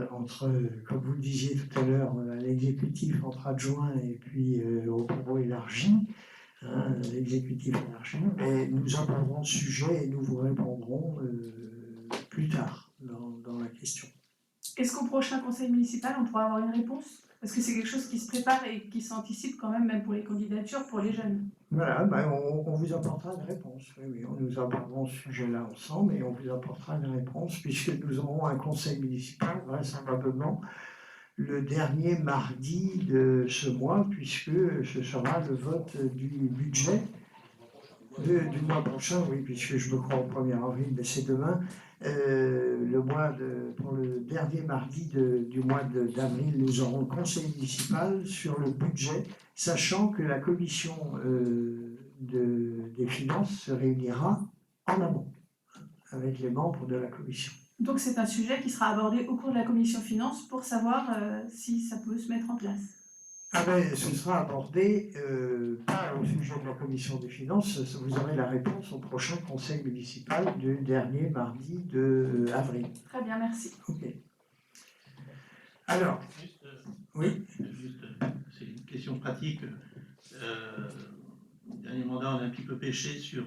entre, comme vous le disiez tout à l'heure, l'exécutif entre adjoints et puis au bureau élargi. l'exécutif anarchiste, mais nous aborderons le sujet et nous vous répondrons plus tard dans la question. Est-ce qu'au prochain conseil municipal, on pourra avoir une réponse? Parce que c'est quelque chose qui se prépare et qui s'anticipe quand même pour les candidatures, pour les jeunes. Voilà, on vous apportera une réponse. Oui, nous aborderons ce sujet-là ensemble et on vous apportera une réponse puisque nous aurons un conseil municipal vraisemblablement le dernier mardi de ce mois, puisque ce sera le vote du budget du mois prochain, oui, puisque je me crois au 1er avril, mais c'est demain, pour le dernier mardi du mois d'avril, nous aurons le conseil municipal sur le budget, sachant que la commission des finances se réunira en amont avec les membres de la commission. Donc c'est un sujet qui sera abordé au cours de la commission finances pour savoir si ça peut se mettre en place. Ah ben, ce sera abordé pas au sujet de la commission des finances, vous aurez la réponse au prochain conseil municipal du dernier mardi de avril. Très bien, merci. Ok. Alors, oui. C'est une question pratique. Dernier mandat, on a un petit peu pêché sur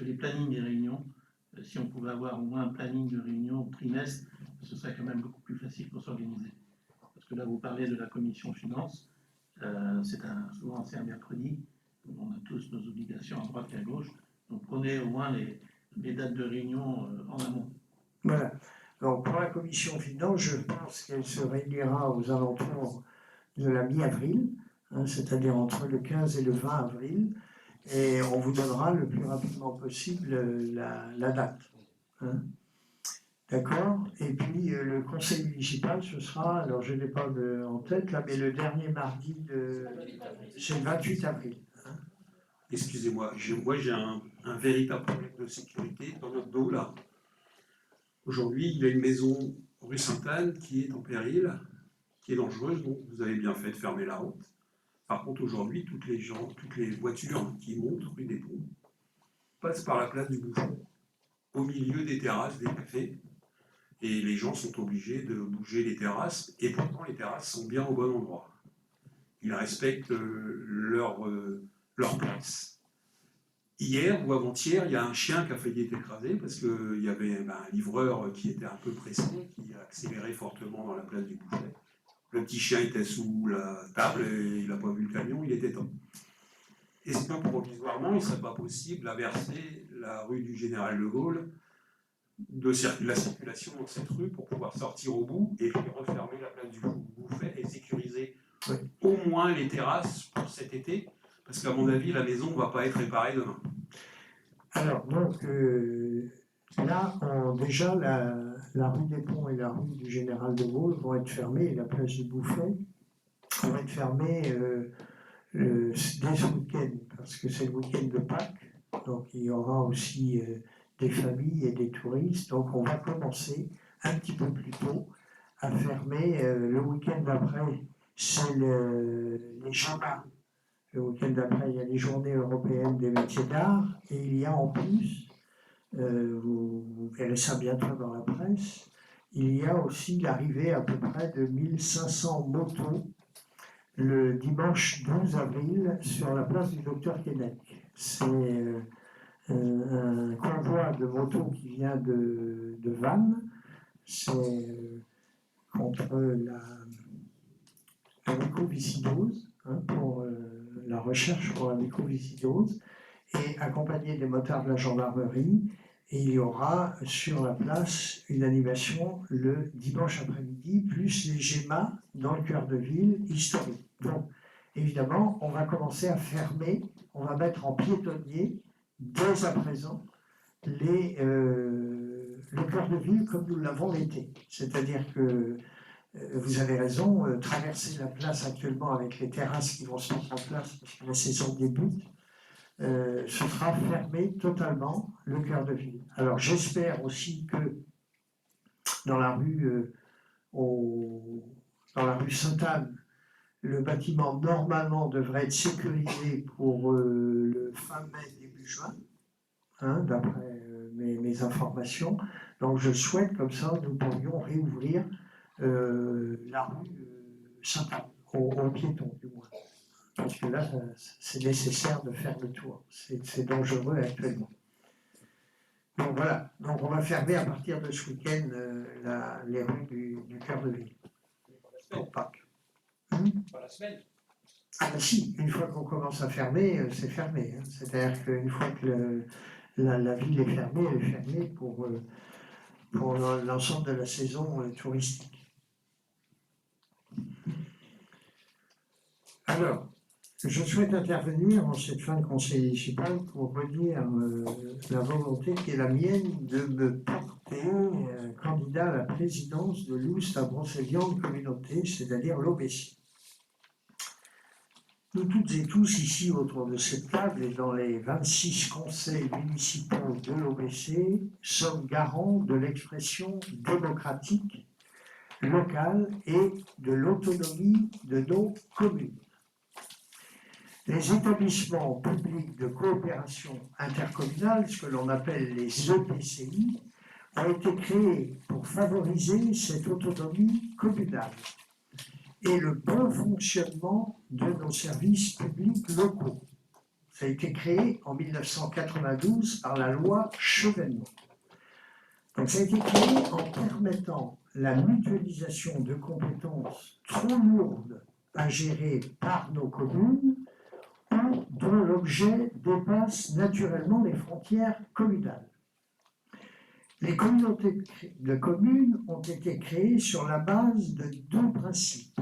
les plannings des réunions. Si on pouvait avoir au moins un planning de réunion au trimestre, ce serait quand même beaucoup plus facile pour s'organiser. Parce que là, vous parlez de la commission finance. Souvent c'est un mercredi, on a tous nos obligations à droite et à gauche, donc prenez au moins les dates de réunion en amont. Voilà, donc pour la commission finance, je pense qu'elle se réunira aux alentours de la mi-avril, c'est-à-dire entre le 15 et le 20 avril, et on vous donnera le plus rapidement possible la date. D'accord. Et puis le conseil municipal, ce sera, alors je n'ai pas en tête là, mais le dernier mardi c'est le 28 avril. Excusez-moi, moi j'ai un véritable problème de sécurité dans notre dos là. Aujourd'hui, il y a une maison rue Sainte-Anne qui est en péril, qui est dangereuse, donc vous avez bien fait de fermer la route. Par contre, aujourd'hui, toutes les voitures qui montent rue des Ponts passent par la place du Bouchon, au milieu des terrasses des cafés. Et les gens sont obligés de bouger les terrasses, et pourtant les terrasses sont bien au bon endroit. Ils respectent leur place. Hier ou avant-hier, il y a un chien qui a failli être écrasé parce qu'il y avait un livreur qui était un peu pressé, qui a accéléré fortement dans la place du Boucher. Le petit chien était sous la table et il n'a pas vu le camion, il était temps. Est-ce que provisoirement, il ne serait pas possible d'inverser la rue du Général de Gaulle de la circulation dans cette rue pour pouvoir sortir au bout et puis refermer la place du Bouffet et sécuriser au moins les terrasses pour cet été, parce qu'à mon avis, la maison ne va pas être réparée demain. Alors, donc, là, déjà, la rue des Ponts et la rue du Général de Gaulle vont être fermées, et la place du Bouffet va être fermée dès ce week-end, parce que c'est le week-end de Pâques, donc il y aura aussi des familles et des touristes, donc on va commencer un petit peu plus tôt à fermer le week-end d'après, c'est les Jardins. Le week-end d'après, il y a les journées européennes des métiers d'art, et il y a en plus, vous verrez ça bientôt dans la presse, il y a aussi l'arrivée à peu près de 1500 motos le dimanche 12 avril sur la place du Docteur Keinec. C'est un convoi de motos qui vient de Vannes, c'est contre la mucoviscidose, pour la recherche pour la mucoviscidose, et accompagné des motards de la gendarmerie, et il y aura sur la place une animation le dimanche après-midi, plus les GEMA dans le cœur de ville historique. Donc, évidemment, on va commencer à fermer, on va mettre en piétonnier dès à présent le cœur de ville comme nous l'avons l'été. C'est-à-dire que vous avez raison, traverser la place actuellement avec les terrasses qui vont se mettre en place parce que la saison débute, ce sera fermé totalement le cœur de ville. Alors j'espère aussi que dans la rue Sainte-Anne, le bâtiment normalement devrait être sécurisé pour le fin mai, début juin, d'après mes informations. Donc je souhaite comme ça nous pourrions réouvrir la rue Sainte-Anne, aux piétons du moins. parce que là, c'est nécessaire de faire le tour. C'est dangereux actuellement. Donc voilà, donc on va fermer à partir de ce week-end les rues du cœur de ville. Pour Pâques. Pas la semaine. Ah ben si, une fois qu'on commence à fermer, c'est fermé. Hein. C'est-à-dire qu'une fois que la ville est fermée, elle est fermée pour l'ensemble de la saison touristique. Alors, je souhaite intervenir en cette fin de conseil municipal pour redire la volonté qui est la mienne de me porter candidat à la présidence de l'Oust-à-Brocéliande communauté, c'est-à-dire l'OBC. Nous toutes et tous ici autour de cette table et dans les 26 conseils municipaux de l'OBC sommes garants de l'expression démocratique locale et de l'autonomie de nos communes. Les établissements publics de coopération intercommunale, ce que l'on appelle les EPCI, ont été créés pour favoriser cette autonomie communale et le bon fonctionnement de nos services publics locaux. Ça a été créé en 1992 par la loi Chevènement. Donc ça a été créé en permettant la mutualisation de compétences trop lourdes à gérer par nos communes ou dont l'objet dépasse naturellement les frontières communales. Les communautés de communes ont été créées sur la base de deux principes,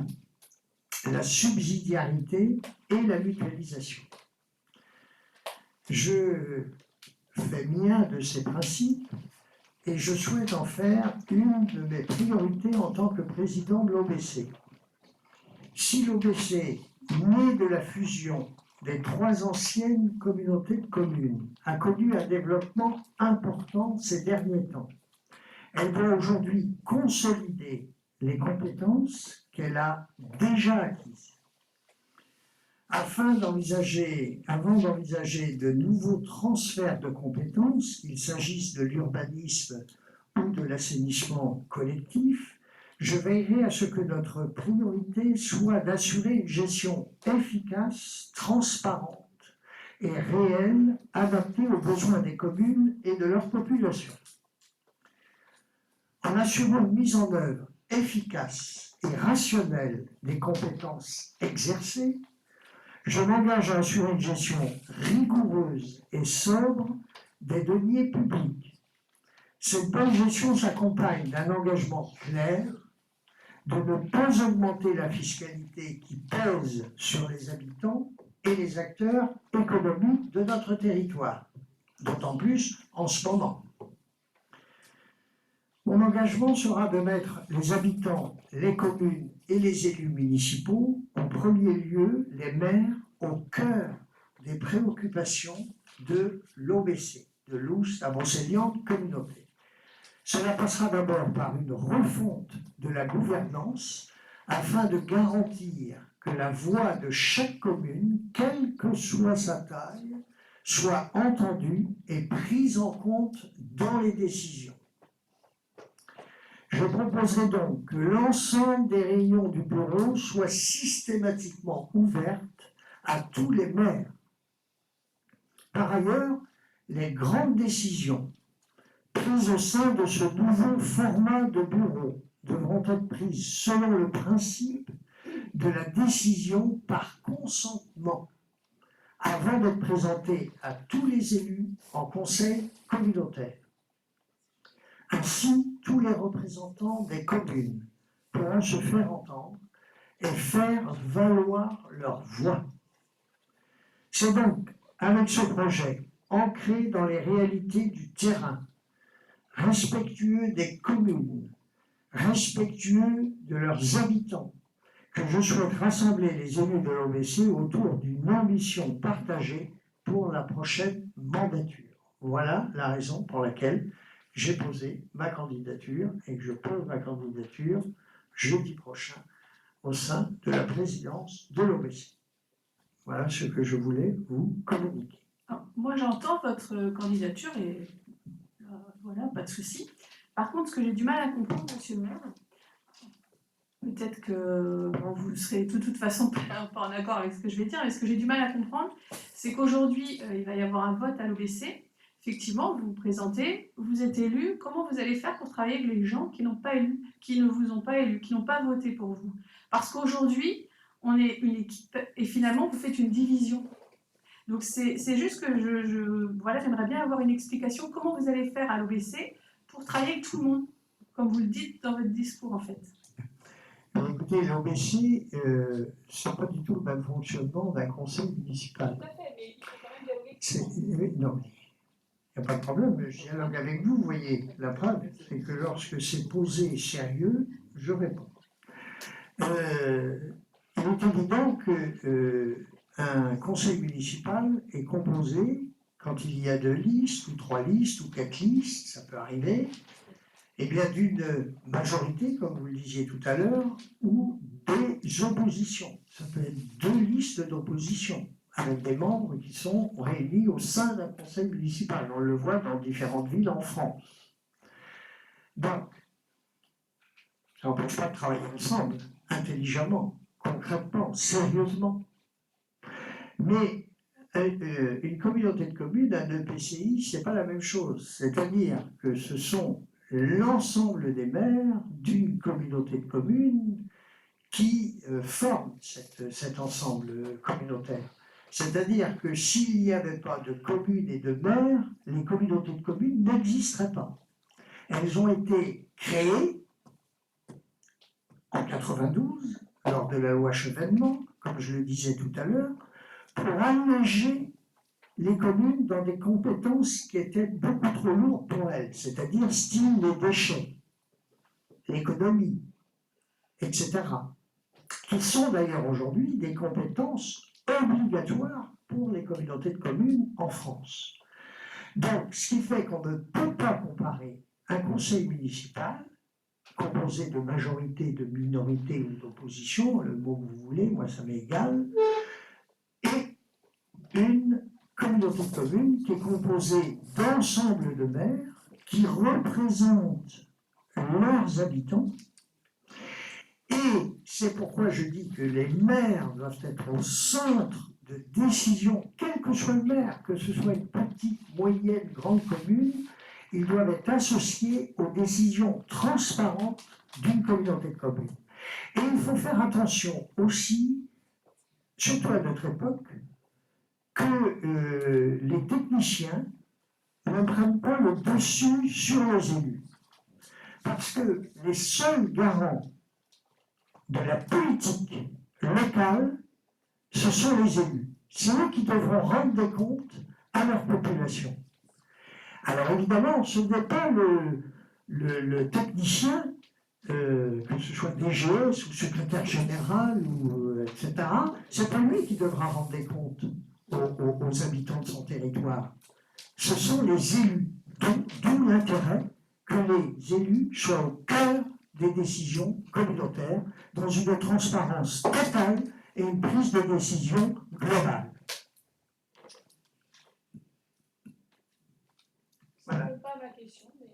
la subsidiarité et la mutualisation. Je fais mien de ces principes et je souhaite en faire une de mes priorités en tant que président de l'OBC. Si l'OBC, né de la fusion des trois anciennes communautés de communes, a connu un développement important ces derniers temps, elle doit aujourd'hui consolider les compétences qu'elle a déjà acquises. Avant d'envisager de nouveaux transferts de compétences, qu'il s'agisse de l'urbanisme ou de l'assainissement collectif, je veillerai à ce que notre priorité soit d'assurer une gestion efficace, transparente et réelle, adaptée aux besoins des communes et de leur population. En assurant une mise en œuvre efficace et rationnelle des compétences exercées, je m'engage à assurer une gestion rigoureuse et sobre des deniers publics. Cette bonne gestion s'accompagne d'un engagement clair de ne pas augmenter la fiscalité qui pèse sur les habitants et les acteurs économiques de notre territoire, d'autant plus en ce moment. Mon engagement sera de mettre les habitants, les communes et les élus municipaux, en premier lieu les maires, au cœur des préoccupations de l'OBC, de l'Oust-à-Brocéliande communauté. Cela passera d'abord par une refonte de la gouvernance afin de garantir que la voix de chaque commune, quelle que soit sa taille, soit entendue et prise en compte dans les décisions. Je proposerai donc que l'ensemble des réunions du bureau soient systématiquement ouvertes à tous les maires. Par ailleurs, les grandes décisions prises au sein de ce nouveau format de bureau devront être prises selon le principe de la décision par consentement avant d'être présentées à tous les élus en conseil communautaire. Ainsi, tous les représentants des communes pourront se faire entendre et faire valoir leur voix. C'est donc avec ce projet ancré dans les réalités du terrain, respectueux des communes, respectueux de leurs habitants, que je souhaite rassembler les élus de l'OBC autour d'une ambition partagée pour la prochaine mandature. Voilà la raison pour laquelle j'ai posé ma candidature et que je pose ma candidature jeudi prochain au sein de la présidence de l'OBC. Voilà ce que je voulais vous communiquer. Alors, moi, j'entends votre candidature et voilà, pas de souci. Par contre, ce que j'ai du mal à comprendre, monsieur le maire, peut-être que bon, vous serez de toute façon pas en accord avec ce que je vais dire, mais ce que j'ai du mal à comprendre, c'est qu'aujourd'hui, il va y avoir un vote à l'OBC. Effectivement, vous vous présentez, vous êtes élu. Comment vous allez faire pour travailler avec les gens qui n'ont pas élu, qui ne vous ont pas élu, qui n'ont pas voté pour vous? Parce qu'aujourd'hui, on est une équipe et finalement, vous faites une division. Donc, c'est juste que voilà, j'aimerais bien avoir une explication. Comment vous allez faire à l'OBC pour travailler avec tout le monde, comme vous le dites dans votre discours, en fait? Alors, écoutez, l'OBC, ce n'est pas du tout le même fonctionnement d'un conseil municipal. Tout à fait, mais il faut quand même dialoguer. Non, il n'y a pas de problème, je dialogue avec vous, vous voyez. La preuve, c'est que lorsque c'est posé sérieux, je réponds. Il est évident qu'un conseil municipal est composé, quand il y a 2 listes, ou 3 listes, ou 4 listes, ça peut arriver, et bien d'une majorité, comme vous le disiez tout à l'heure, ou des oppositions. Ça peut être 2 listes d'opposition, avec des membres qui sont réunis au sein d'un conseil municipal. On le voit dans différentes villes en France. Donc, ça n'empêche pas de travailler ensemble, intelligemment, concrètement, sérieusement. Mais une communauté de communes, un EPCI, ce n'est pas la même chose. C'est-à-dire que ce sont l'ensemble des maires d'une communauté de communes qui forment cet ensemble communautaire. C'est-à-dire que s'il n'y avait pas de communes et de maires, les communautés de communes n'existeraient pas. Elles ont été créées en 92, lors de la loi Chevènement, comme je le disais tout à l'heure, pour alléger les communes dans des compétences qui étaient beaucoup trop lourdes pour elles, c'est-à-dire style les déchets, l'économie, etc., qui sont d'ailleurs aujourd'hui des compétences obligatoires pour les communautés de communes en France. Donc, ce qui fait qu'on ne peut pas comparer un conseil municipal composé de majorité, de minorité ou d'opposition, le mot que vous voulez, moi ça m'est égal, et une communauté de communes qui est composée d'ensemble de maires qui représentent leurs habitants. Et c'est pourquoi je dis que les maires doivent être au centre de décision, quel que soit le maire, que ce soit une petite, moyenne, grande commune, ils doivent être associés aux décisions transparentes d'une communauté de communes. Et il faut faire attention aussi, surtout à notre époque, que les techniciens ne prennent pas le dessus sur les élus. Parce que les seuls garants de la politique locale, ce sont les élus. C'est eux qui devront rendre des comptes à leur population. Alors évidemment, ce n'est pas le technicien, que ce soit DGS ou secrétaire général, ou, etc., c'est pas lui qui devra rendre des comptes aux habitants de son territoire. Ce sont les élus, d'où l'intérêt que les élus soient au cœur des décisions communautaires, dans une transparence totale et une prise de décision globale. Voilà. Ce n'est pas ma question, mais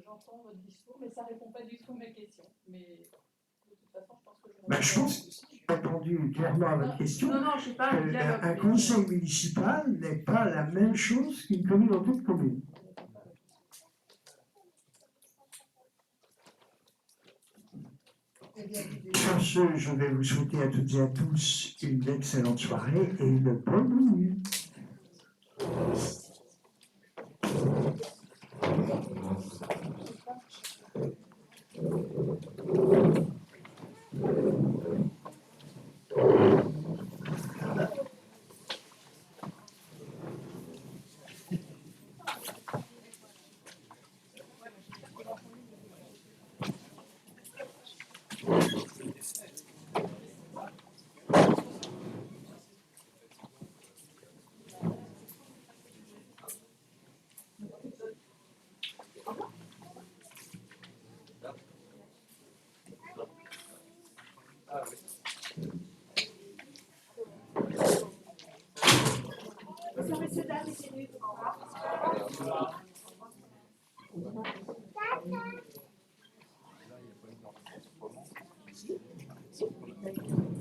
j'entends votre discours, mais ça ne répond pas du tout à ma question. Mais de toute façon, je pense que Je pense que j'ai répondu clairement à votre question. Non, je sais pas. Un conseil municipal n'est pas la même chose qu'une communauté de communes. Sur ce, je vais vous souhaiter à toutes et à tous une excellente soirée et une bonne nuit. Messieurs, dames, messieurs, D'accord.